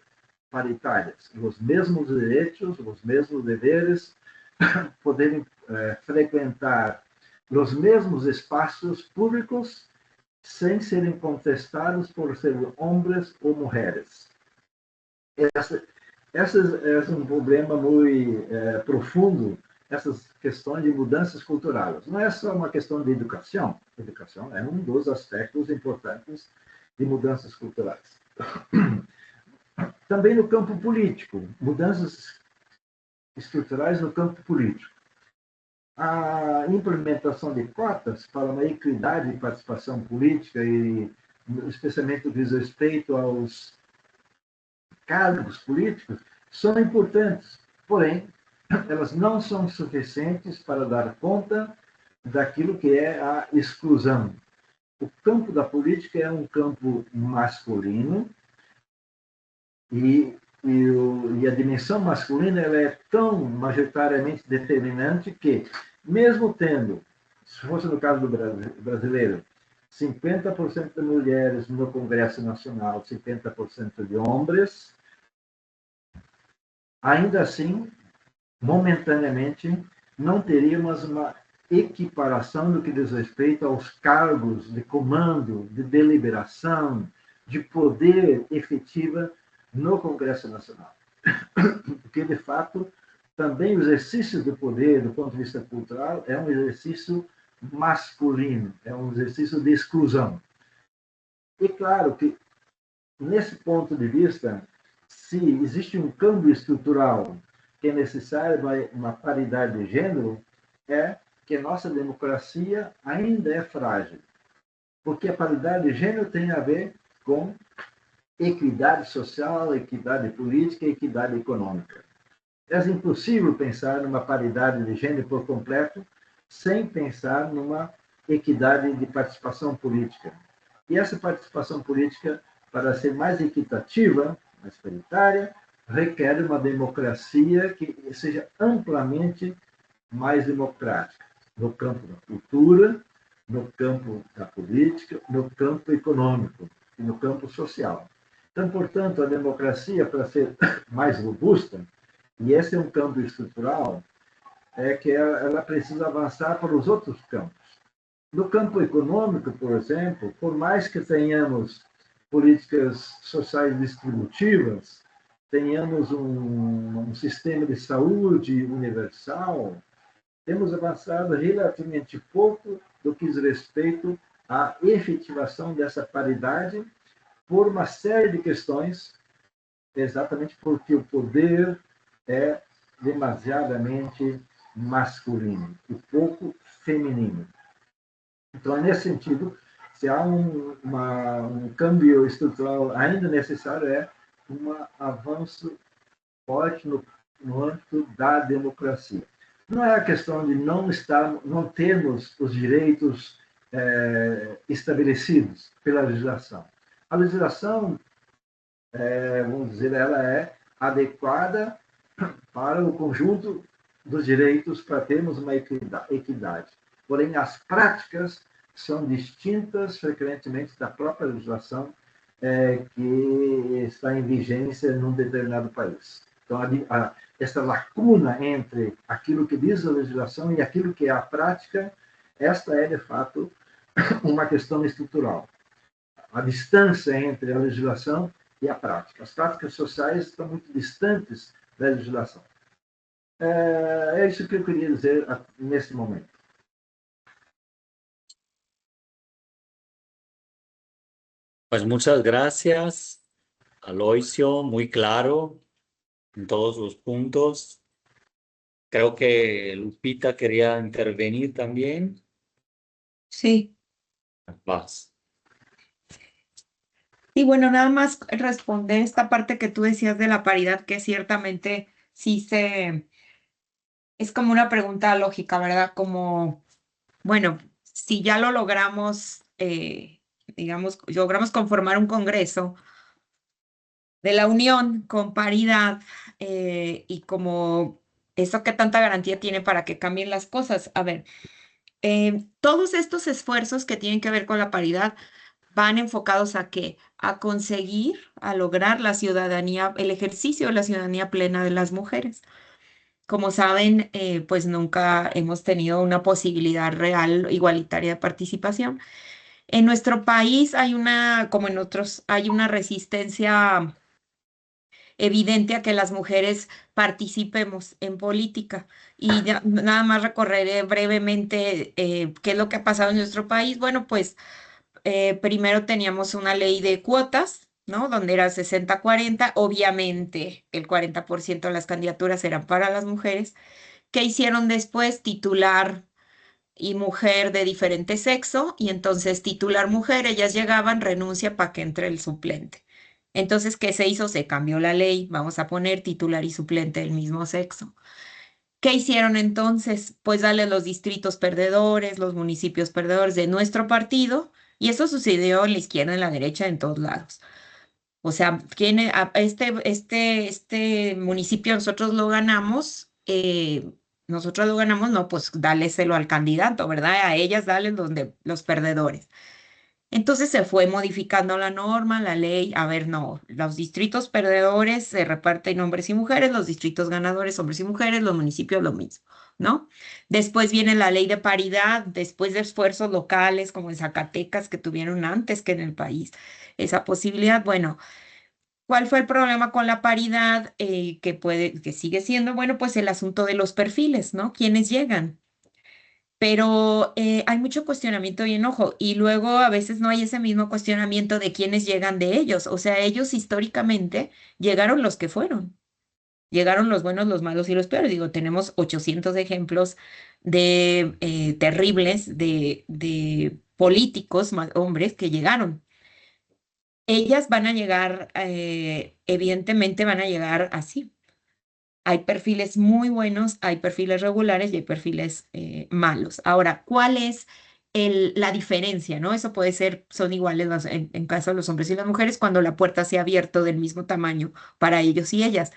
paritárias, os mesmos direitos, os mesmos deveres, poderem frequentar os mesmos espaços públicos sem serem contestados por serem homens ou mulheres. Esse é um problema muito profundo, essas questões de mudanças culturais. Não é só uma questão de educação. Educação é um dos aspectos importantes de mudanças culturais. Também no campo político, mudanças estruturais no campo político. A implementação de cotas para uma equidade de participação política, e especialmente no que diz respeito aos cargos políticos, são importantes, porém, elas não são suficientes para dar conta daquilo que é a exclusão. O campo da política é um campo masculino e a dimensão masculina ela é tão majoritariamente determinante que, mesmo tendo, se fosse no caso do brasileiro, 50% de mulheres no Congresso Nacional, 50% de homens, ainda assim, momentaneamente, não teríamos uma equiparação no que diz respeito aos cargos de comando, de deliberação, de poder efetiva no Congresso Nacional. Porque, de fato, também o exercício do poder, do ponto de vista cultural, é um exercício masculino, é um exercício de exclusão. E claro que, nesse ponto de vista, se existe um câmbio estrutural que é necessário uma paridade de gênero, é que a nossa democracia ainda é frágil. Porque a paridade de gênero tem a ver com equidade social, equidade política e equidade econômica. É impossível pensar numa paridade de gênero por completo sem pensar numa equidade de participação política. E essa participação política, para ser mais equitativa, mais paritária, requer uma democracia que seja amplamente mais democrática, no campo da cultura, no campo da política, no campo econômico e no campo social. Então, portanto, a democracia, para ser mais robusta, e esse é um campo estrutural, é que ela precisa avançar para os outros campos. No campo econômico, por exemplo, por mais que tenhamos políticas sociais distributivas, tenhamos um sistema de saúde universal, temos avançado relativamente pouco do que diz respeito à efetivação dessa paridade por uma série de questões, exatamente porque o poder é demasiadamente masculino e pouco feminino. Então, nesse sentido, se há um câmbio estrutural ainda necessário, é um avanço forte no âmbito da democracia. Não é a questão de não termos os direitos estabelecidos pela legislação. A legislação, vamos dizer, ela é adequada para o conjunto dos direitos para termos uma equidade. Porém, as práticas são distintas frequentemente da própria legislação que está em vigência num determinado país. Então, essa lacuna entre aquilo que diz a legislação e aquilo que é a prática, esta é, de fato, uma questão estrutural. A distância entre a legislação e a prática. As práticas sociais estão muito distantes da legislação. É isso que eu queria dizer nesse momento. Pues muchas gracias, Aloisio, muy claro en todos los puntos. Creo que Lupita quería intervenir también. Sí. Vas. Y bueno, nada más responder esta parte que tú decías de la paridad, que ciertamente sí es como una pregunta lógica, ¿verdad? Como, bueno, si ya lo logramos, digamos, logramos conformar un Congreso de la Unión con paridad y como eso qué tanta garantía tiene para que cambien las cosas. A ver, todos estos esfuerzos que tienen que ver con la paridad van enfocados a qué? A conseguir, a lograr la ciudadanía, el ejercicio de la ciudadanía plena de las mujeres. Como saben, pues nunca hemos tenido una posibilidad real igualitaria de participación. En nuestro país hay una, como en otros, hay una resistencia evidente a que las mujeres participemos en política. Y nada más recorreré brevemente qué es lo que ha pasado en nuestro país. Bueno, pues primero teníamos una ley de cuotas, ¿no? Donde era 60-40. Obviamente, el 40% de las candidaturas eran para las mujeres. ¿Qué hicieron después? Titular y mujer de diferente sexo, y entonces titular mujer, ellas llegaban, renuncia para que entre el suplente. Entonces, ¿qué se hizo? Se cambió la ley, vamos a poner titular y suplente del mismo sexo. ¿Qué hicieron entonces? Pues darle los distritos perdedores, los municipios perdedores de nuestro partido, y eso sucedió en la izquierda, en la derecha, en todos lados. O sea, este municipio nosotros lo ganamos, no, pues dáleselo al candidato, ¿verdad? A ellas dale donde los perdedores. Entonces se fue modificando la norma, la ley. A ver, no, los distritos perdedores se reparten hombres y mujeres, los distritos ganadores hombres y mujeres, los municipios lo mismo, ¿no? Después viene la ley de paridad, después de esfuerzos locales como en Zacatecas que tuvieron antes que en el país esa posibilidad. Bueno, ¿cuál fue el problema con la paridad? Que sigue siendo, bueno, pues el asunto de los perfiles, ¿no? ¿Quiénes llegan? Pero hay mucho cuestionamiento y enojo, y luego a veces no hay ese mismo cuestionamiento de quiénes llegan de ellos. O sea, ellos históricamente llegaron los que fueron. Llegaron los buenos, los malos y los peores. Digo, tenemos 800 ejemplos de terribles de políticos, hombres, que llegaron. Ellas van a llegar, evidentemente van a llegar así. Hay perfiles muy buenos, hay perfiles regulares y hay perfiles malos. Ahora, ¿cuál es la diferencia? ¿No? Eso puede ser, son iguales en caso de los hombres y las mujeres cuando la puerta se ha abierto del mismo tamaño para ellos y ellas.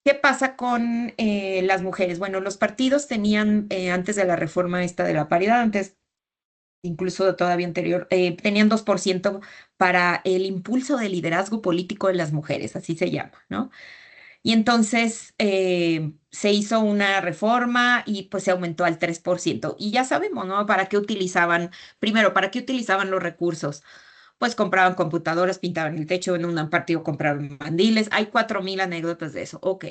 ¿Qué pasa con las mujeres? Bueno, los partidos tenían, antes de la reforma esta de la paridad, antes incluso todavía anterior, tenían 2% para el impulso del liderazgo político de las mujeres, así se llama, ¿no? Y entonces se hizo una reforma y pues se aumentó al 3%. Y ya sabemos, ¿no? ¿Para qué utilizaban? Primero, ¿para qué utilizaban los recursos? Pues compraban computadoras, pintaban el techo, en un partido compraban mandiles. Hay 4,000 anécdotas de eso. Ok.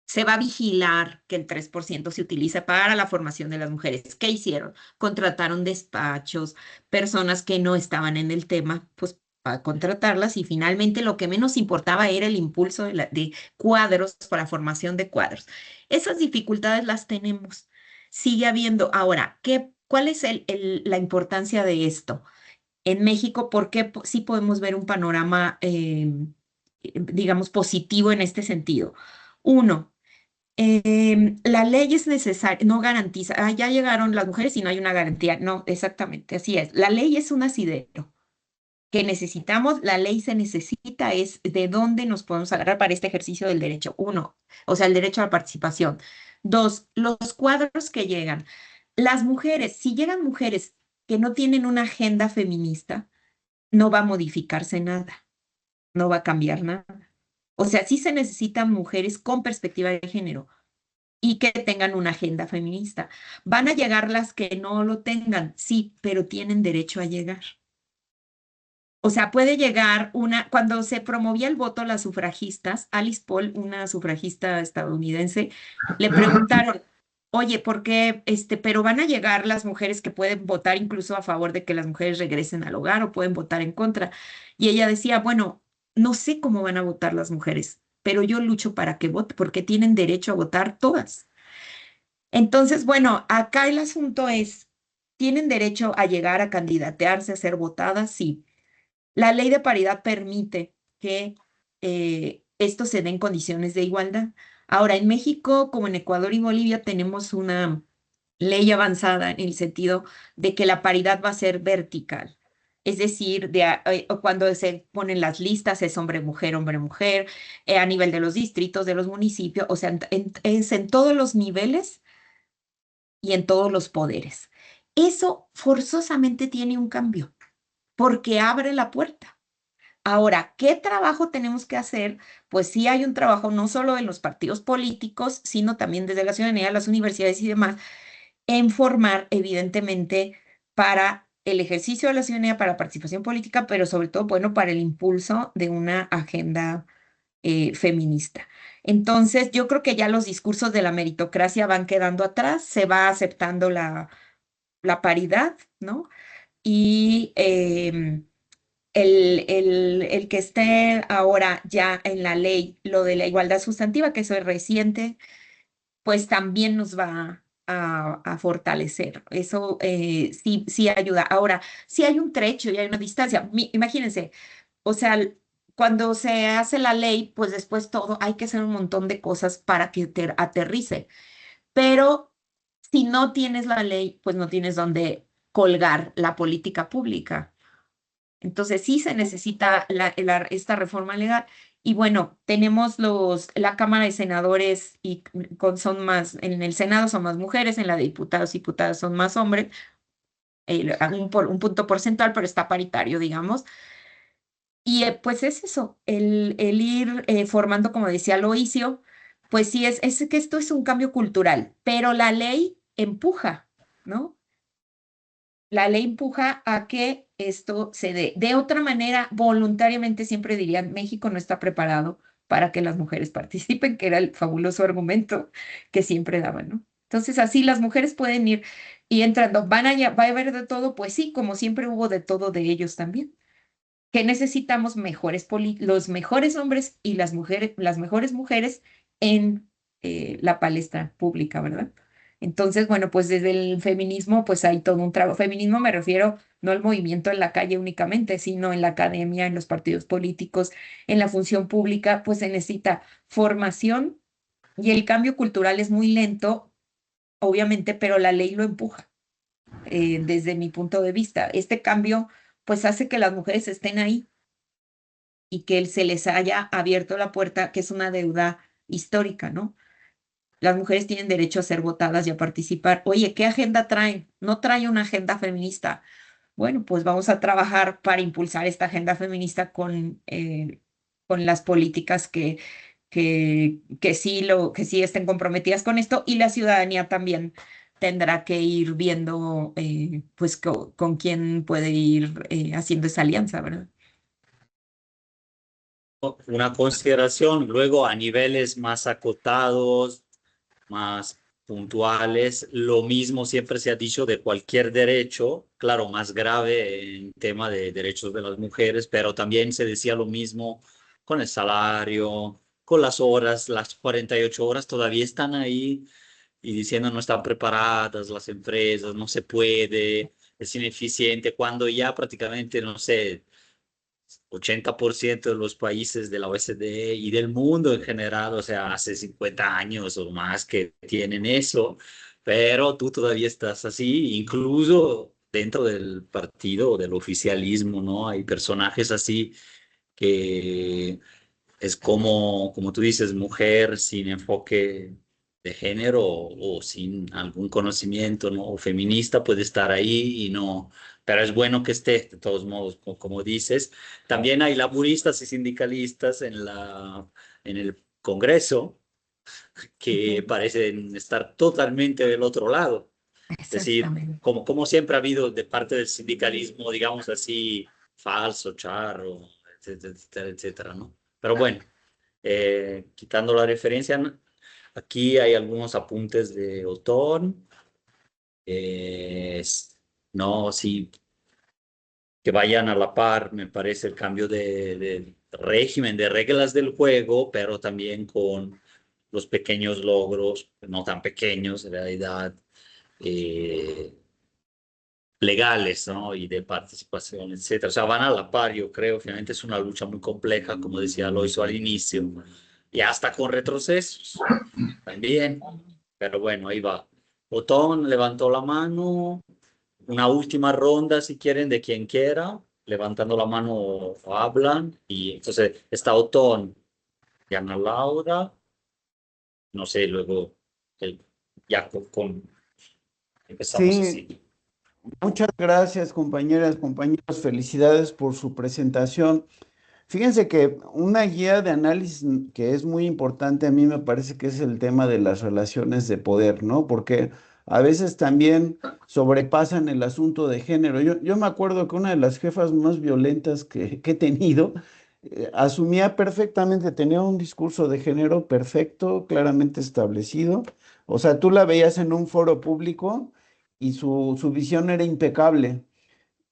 Se va a vigilar que el 3% se utilice para la formación de las mujeres. ¿Qué hicieron? Contrataron despachos, personas que no estaban en el tema, pues para contratarlas, y finalmente lo que menos importaba era el impulso de cuadros para formación de cuadros. Esas dificultades las tenemos. Sigue habiendo. Ahora, ¿cuál es la importancia de esto? En México, ¿por qué sí podemos ver un panorama, digamos, positivo en este sentido? Uno, la ley es necesaria, no garantiza, ya llegaron las mujeres y no hay una garantía. No, exactamente, así es. La ley es un asidero que necesitamos, la ley se necesita, es de dónde nos podemos agarrar para este ejercicio del derecho. Uno, o sea, el derecho a la participación. Dos, los cuadros que llegan. Las mujeres, si llegan mujeres que no tienen una agenda feminista, no va a modificarse nada, no va a cambiar nada. O sea, sí se necesitan mujeres con perspectiva de género y que tengan una agenda feminista. Van a llegar las que no lo tengan, sí, pero tienen derecho a llegar. O sea, puede llegar cuando se promovía el voto a las sufragistas, Alice Paul, una sufragista estadounidense, le preguntaron, oye, ¿por qué, pero van a llegar las mujeres que pueden votar incluso a favor de que las mujeres regresen al hogar o pueden votar en contra? Y ella decía, bueno, no sé cómo van a votar las mujeres, pero yo lucho para que voten, porque tienen derecho a votar todas. Entonces, bueno, acá el asunto es, ¿tienen derecho a llegar a candidatearse, a ser votadas? Sí. La ley de paridad permite que esto se dé en condiciones de igualdad. Ahora, en México, como en Ecuador y Bolivia, tenemos una ley avanzada en el sentido de que la paridad va a ser vertical. Es decir, cuando se ponen las listas es hombre, mujer, a nivel de los distritos, de los municipios, o sea, es en todos los niveles y en todos los poderes. Eso forzosamente tiene un cambio, porque abre la puerta. Ahora, ¿qué trabajo tenemos que hacer? Pues sí hay un trabajo no solo en los partidos políticos, sino también desde la ciudadanía, las universidades y demás, en formar, evidentemente, para el ejercicio de la ciudadanía, para la participación política, pero sobre todo, bueno, para el impulso de una agenda feminista. Entonces, yo creo que ya los discursos de la meritocracia van quedando atrás, se va aceptando la paridad, ¿no? Y el que esté ahora ya en la ley, lo de la igualdad sustantiva, que eso es reciente, pues también nos va a fortalecer. Eso sí, sí ayuda. Ahora, si hay un trecho y hay una distancia, imagínense, o sea, cuando se hace la ley, pues después todo, hay que hacer un montón de cosas para que aterrice. Pero si no tienes la ley, pues no tienes dónde colgar la política pública. Entonces sí se necesita esta reforma legal. Y bueno, tenemos la Cámara de Senadores y son más, en el Senado son más mujeres, en la de diputados y diputadas son más hombres, un punto porcentual, pero está paritario, digamos. Y pues es eso, el ir formando, como decía Loisio, pues sí, es que esto es un cambio cultural, pero la ley empuja, ¿no? La ley empuja a que esto se dé. De otra manera, voluntariamente siempre dirían, México no está preparado para que las mujeres participen, que era el fabuloso argumento que siempre daban, ¿no? Entonces, así las mujeres pueden ir y entrando. ¿Va a haber de todo? Pues sí, como siempre hubo de todo de ellos también. Que necesitamos los mejores hombres y las mejores mujeres en la palestra pública, ¿verdad? Entonces, bueno, pues desde el feminismo, pues hay todo un trabajo. Feminismo me refiero no al movimiento en la calle únicamente, sino en la academia, en los partidos políticos, en la función pública, pues se necesita formación y el cambio cultural es muy lento, obviamente, pero la ley lo empuja, desde mi punto de vista. Este cambio, pues hace que las mujeres estén ahí y que se les haya abierto la puerta, que es una deuda histórica, ¿no? Las mujeres tienen derecho a ser votadas y a participar. Oye, ¿qué agenda traen? No trae una agenda feminista. Bueno, pues vamos a trabajar para impulsar esta agenda feminista con las políticas que sí estén comprometidas con esto y la ciudadanía también tendrá que ir viendo pues con quién puede ir haciendo esa alianza, ¿verdad? Una consideración, luego a niveles más acotados, más puntuales, lo mismo siempre se ha dicho de cualquier derecho, claro, más grave en tema de derechos de las mujeres, pero también se decía lo mismo con el salario, con las horas, las 48 horas todavía están ahí y diciendo no están preparadas las empresas, no se puede, es ineficiente, cuando ya prácticamente, no sé, 80% de los países de la OECD y del mundo en general, o sea, hace 50 años o más que tienen eso, pero tú todavía estás así, incluso dentro del partido o del oficialismo, ¿no? Hay personajes así que es como tú dices, mujer sin enfoque de género o sin algún conocimiento, ¿no? O feminista puede estar ahí y pero es bueno que esté, de todos modos, como dices. También hay laboristas y sindicalistas en el Congreso que Ujú. parecen estar totalmente del otro lado. Es decir, Exactamente. como siempre ha habido de parte del sindicalismo, digamos así, falso, charro, etcétera, etcétera, etcétera, ¿no? Pero bueno, quitando la referencia, ¿no? Aquí hay algunos apuntes de Otón. No, sí, que vayan a la par, me parece el cambio de régimen, de reglas del juego, pero también con los pequeños logros, no tan pequeños en realidad, eh, legales, ¿no? Y de participación, etcétera. O sea, van a la par, yo creo. Finalmente es una lucha muy compleja, como decía Loiso al inicio, y hasta con retrocesos también. Pero bueno, ahí va. Botón levantó la mano. Una última ronda, si quieren, de quien quiera. Levantando la mano hablan. Y entonces está Otón y Ana Laura. No sé, luego el, ya empezamos Sí, así. muchas gracias, compañeras, compañeros. Felicidades por su presentación. Fíjense que una guía de análisis que es muy importante a mí me parece que es el tema de las relaciones de poder, ¿no? Porque a veces también sobrepasan el asunto de género. Yo me acuerdo que una de las jefas más violentas que he tenido asumía perfectamente, tenía un discurso de género perfecto, claramente establecido. O sea, tú la veías en un foro público y su visión era impecable,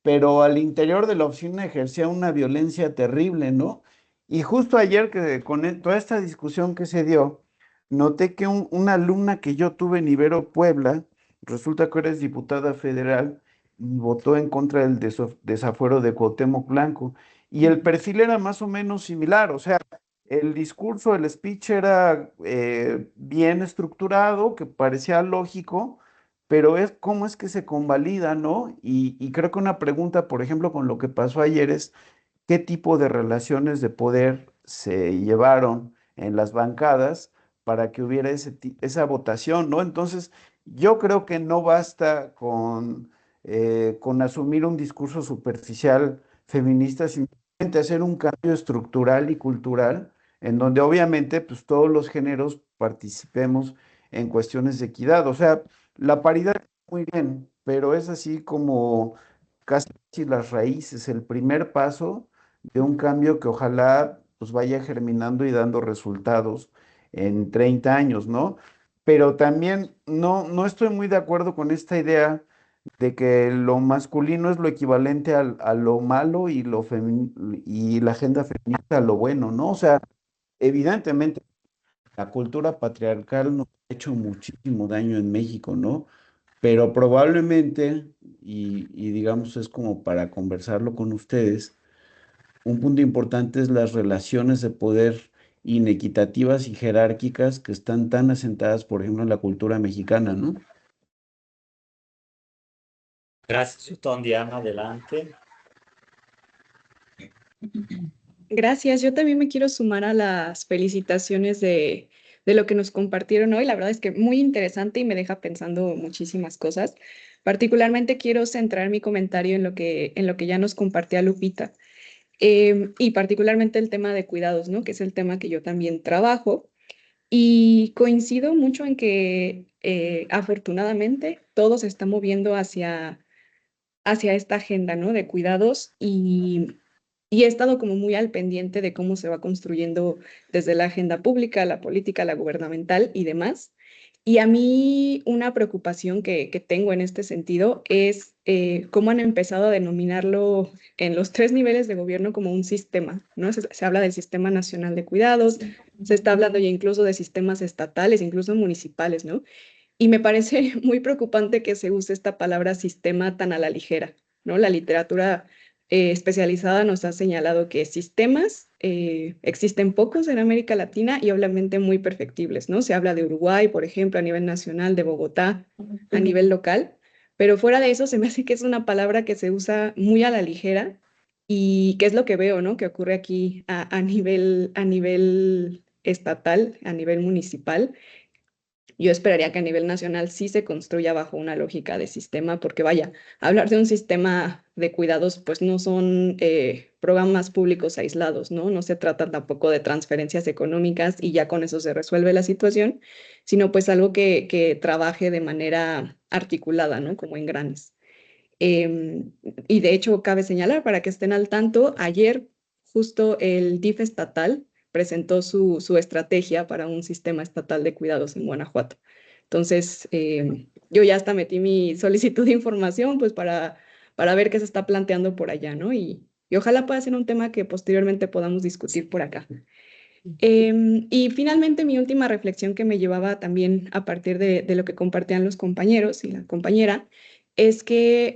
pero al interior de la oficina ejercía una violencia terrible, ¿no? Y justo ayer que con toda esta discusión que se dio, noté que una alumna que yo tuve en Ibero Puebla, resulta que eres diputada federal y votó en contra del desafuero de Cuauhtémoc Blanco. Y el perfil era más o menos similar, o sea, el discurso, el speech era bien estructurado, que parecía lógico, pero es cómo es que se convalida, ¿no? Y creo que una pregunta, por ejemplo, con lo que pasó ayer es qué tipo de relaciones de poder se llevaron en las bancadas para que hubiera esa votación, ¿no? Entonces, yo creo que no basta con asumir un discurso superficial feminista, simplemente hacer un cambio estructural y cultural en donde obviamente pues todos los géneros participemos en cuestiones de equidad. O sea, la paridad muy bien, pero es así como casi las raíces, el primer paso de un cambio que ojalá pues vaya germinando y dando resultados en 30 años, ¿no? Pero también no estoy muy de acuerdo con esta idea de que lo masculino es lo equivalente a lo malo y y la agenda feminista a lo bueno, ¿no? O sea, evidentemente la cultura patriarcal nos ha hecho muchísimo daño en México, ¿no? Pero probablemente, y digamos es como para conversarlo con ustedes, un punto importante es las relaciones de poder inequitativas y jerárquicas que están tan asentadas, por ejemplo, en la cultura mexicana, ¿no? Gracias, Otón. Diana, adelante. Gracias, yo también me quiero sumar a las felicitaciones de lo que nos compartieron hoy. La verdad es que muy interesante y me deja pensando muchísimas cosas. Particularmente quiero centrar mi comentario en lo que ya nos compartía Lupita, y particularmente el tema de cuidados, ¿no? Que es el tema que yo también trabajo. Y coincido mucho en que afortunadamente todo se está moviendo hacia esta agenda, ¿no? De cuidados y he estado como muy al pendiente de cómo se va construyendo desde la agenda pública, la política, la gubernamental y demás. Y a mí una preocupación que tengo en este sentido es cómo han empezado a denominarlo en los tres niveles de gobierno como un sistema, ¿no? Se habla del Sistema Nacional de Cuidados, se está hablando ya incluso de sistemas estatales, incluso municipales, ¿no? Y me parece muy preocupante que se use esta palabra sistema tan a la ligera, ¿no? La literatura especializada nos ha señalado que sistemas existen pocos en América Latina y obviamente muy perfectibles, ¿no? Se habla de Uruguay, por ejemplo, a nivel nacional, de Bogotá, a nivel local, pero fuera de eso se me hace que es una palabra que se usa muy a la ligera y que es lo que veo, ¿no? Que ocurre aquí a nivel estatal, a nivel municipal Yo esperaría que a nivel nacional sí se construya bajo una lógica de sistema, porque vaya, hablar de un sistema de cuidados, pues no son programas públicos aislados, ¿no? No se trata tampoco de transferencias económicas y ya con eso se resuelve la situación, sino pues algo que trabaje de manera articulada, ¿no? Como engranes. Y de hecho, cabe señalar, para que estén al tanto, ayer justo el DIF estatal presentó su estrategia para un sistema estatal de cuidados en Guanajuato. Entonces, yo ya hasta metí mi solicitud de información, pues para ver qué se está planteando por allá, ¿no? Y ojalá pueda ser un tema que posteriormente podamos discutir por acá. Y finalmente, mi última reflexión que me llevaba también a partir de lo que compartían los compañeros y la compañera, es que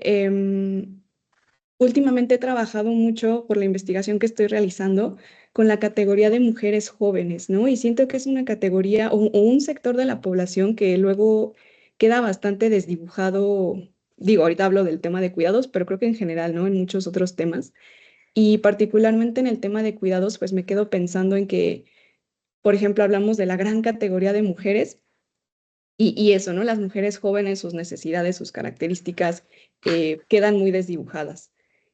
últimamente he trabajado mucho por la investigación que estoy realizando con la categoría de mujeres jóvenes, ¿no? Y siento que es una categoría o un sector de la población que luego queda bastante desdibujado. Digo, ahorita hablo del tema de cuidados, pero creo que en general, ¿no? En muchos otros temas. Y particularmente en el tema de cuidados, pues me quedo pensando en que, por ejemplo, hablamos de la gran categoría de mujeres y eso, ¿no? Las mujeres jóvenes, sus necesidades, sus características quedan muy desdibujadas.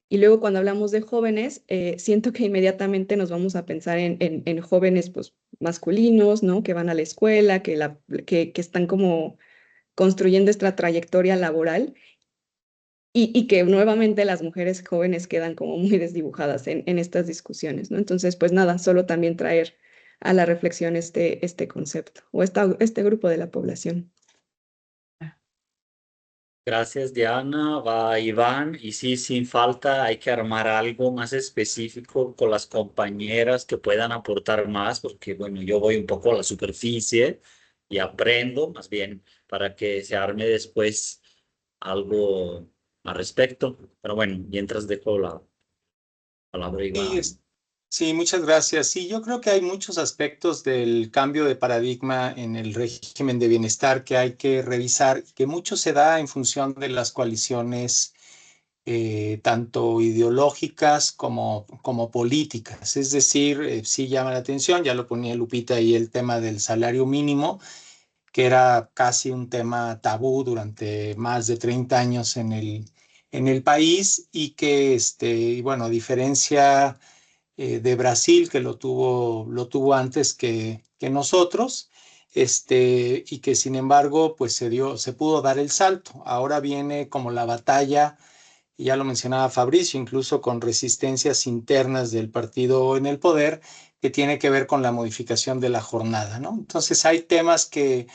Y luego cuando hablamos de jóvenes, siento que inmediatamente nos vamos a pensar en jóvenes pues, masculinos, ¿no? Que van a la escuela, que están como construyendo esta trayectoria laboral y que nuevamente las mujeres jóvenes quedan como muy desdibujadas en estas discusiones, ¿no? Entonces, pues nada, solo también traer a la reflexión este concepto o este grupo de la población. Gracias, Diana. Va Iván. Y sí, sin falta, hay que armar algo más específico con las compañeras que puedan aportar más, porque bueno, yo voy un poco a la superficie y aprendo más bien para que se arme después algo al respecto. Pero bueno, mientras dejo la palabra a Sí, Iván. sí, muchas gracias. Sí, yo creo que hay muchos aspectos del cambio de paradigma en el régimen de bienestar que hay que revisar, que mucho se da en función de las coaliciones tanto ideológicas como políticas. Es decir, sí llama la atención, ya lo ponía Lupita ahí, el tema del salario mínimo, que era casi un tema tabú durante más de 30 años en el país y que, bueno, a diferencia de Brasil, que lo tuvo antes que nosotros, y que sin embargo, pues se pudo dar el salto. Ahora viene como la batalla, y ya lo mencionaba Fabricio, incluso con resistencias internas del partido en el poder, que tiene que ver con la modificación de la jornada, ¿no? Entonces hay temas que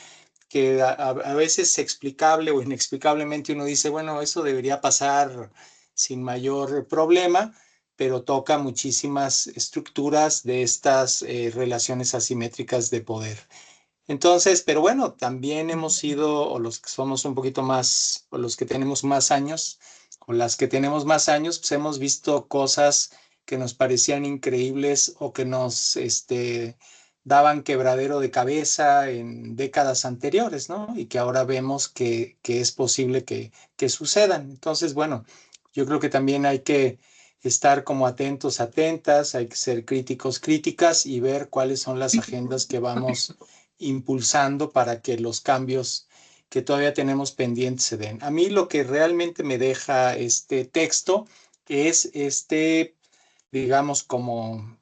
a veces explicable o inexplicablemente uno dice, bueno, eso debería pasar sin mayor problema, pero toca muchísimas estructuras de estas relaciones asimétricas de poder. Entonces, pero bueno, también hemos sido, o los que somos un poquito más, o los que tenemos más años, o las que tenemos más años, pues hemos visto cosas que nos parecían increíbles o que nos, daban quebradero de cabeza en décadas anteriores, ¿no? Y que ahora vemos que es posible que sucedan. Entonces, bueno, yo creo que también hay que estar como atentos, atentas, hay que ser críticos, críticas y ver cuáles son las agendas que vamos impulsando para que los cambios que todavía tenemos pendientes se den. A mí lo que realmente me deja este texto es digamos, como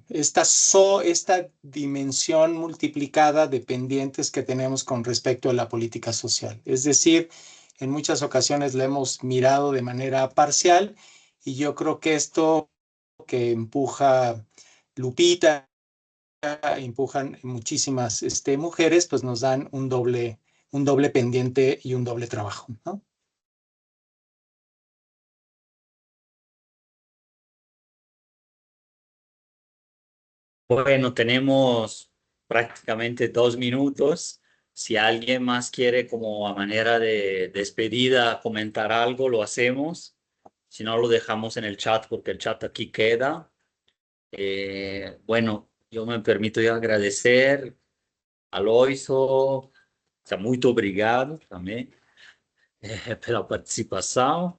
esta dimensión multiplicada de pendientes que tenemos con respecto a la política social. Es decir, en muchas ocasiones la hemos mirado de manera parcial y yo creo que esto que empuja Lupita, empujan muchísimas mujeres, pues nos dan un doble pendiente y un doble trabajo, ¿no? Bueno, tenemos prácticamente 2 minutos. Si alguien más quiere, como a manera de despedida, comentar algo, lo hacemos. Si no, lo dejamos en el chat porque el chat aquí queda. Bueno, yo me permito agradecer a Loiso, muito obrigado também pela participação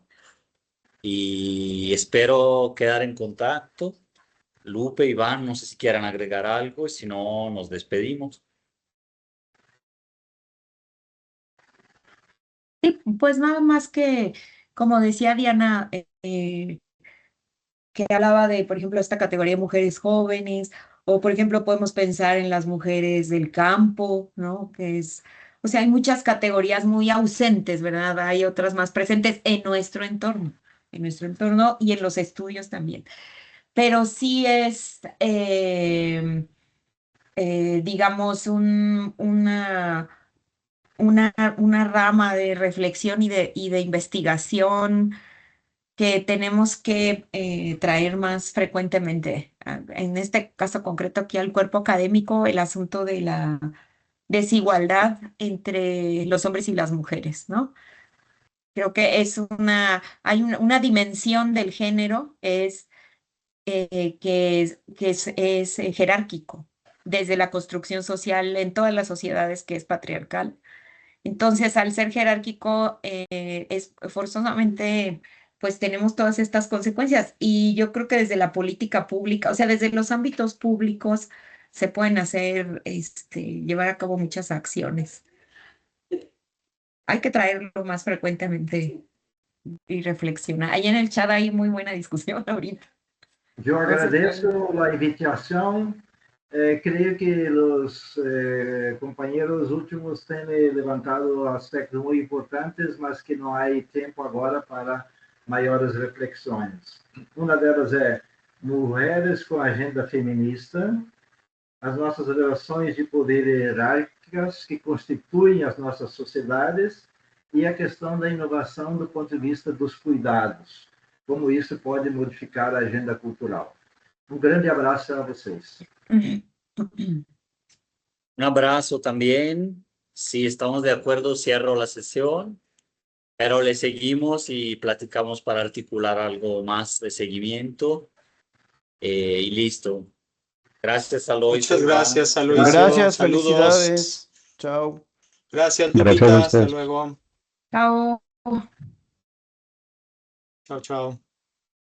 y espero quedar en contacto. Lupe, Iván, no sé si quieran agregar algo, si no, nos despedimos. Sí, pues nada más que, como decía Diana, que hablaba de, por ejemplo, esta categoría de mujeres jóvenes, o por ejemplo, podemos pensar en las mujeres del campo, ¿no? Que es, o sea, hay muchas categorías muy ausentes, ¿verdad? Hay otras más presentes en nuestro entorno y en los estudios también. Pero sí es, digamos, una rama de reflexión y de investigación que tenemos que traer más frecuentemente. En este caso concreto aquí al cuerpo académico, el asunto de la desigualdad entre los hombres y las mujeres, ¿no? Creo que hay una dimensión del género que es jerárquico desde la construcción social en todas las sociedades que es patriarcal. Entonces, al ser jerárquico, es forzosamente, pues tenemos todas estas consecuencias. Y yo creo que desde la política pública, o sea, desde los ámbitos públicos, se pueden hacer, llevar a cabo muchas acciones. Hay que traerlo más frecuentemente y reflexionar. Ahí en el chat hay muy buena discusión ahorita. Yo agradeço a invitação. Creio que os companheiros últimos têm levantado aspectos muito importantes, mas que não há tempo agora para maiores reflexões. Uma delas é mulheres com agenda feminista, as nossas relações de poder hierárquicas que constituem as nossas sociedades e a questão da inovação do ponto de vista dos cuidados, como isso pode modificar a agenda cultural. Um grande abraço a vocês. Un abrazo también. Si estamos de acuerdo, cierro la sesión, pero le seguimos y platicamos para articular algo más de seguimiento. Y listo. Gracias, Aloysio. Muchas gracias, Iván. Aloysio. Gracias, Saludos. felicidades. Chao. Gracias, Gracias a Lupita. Hasta ustedes. luego. Chao. Chao, chao.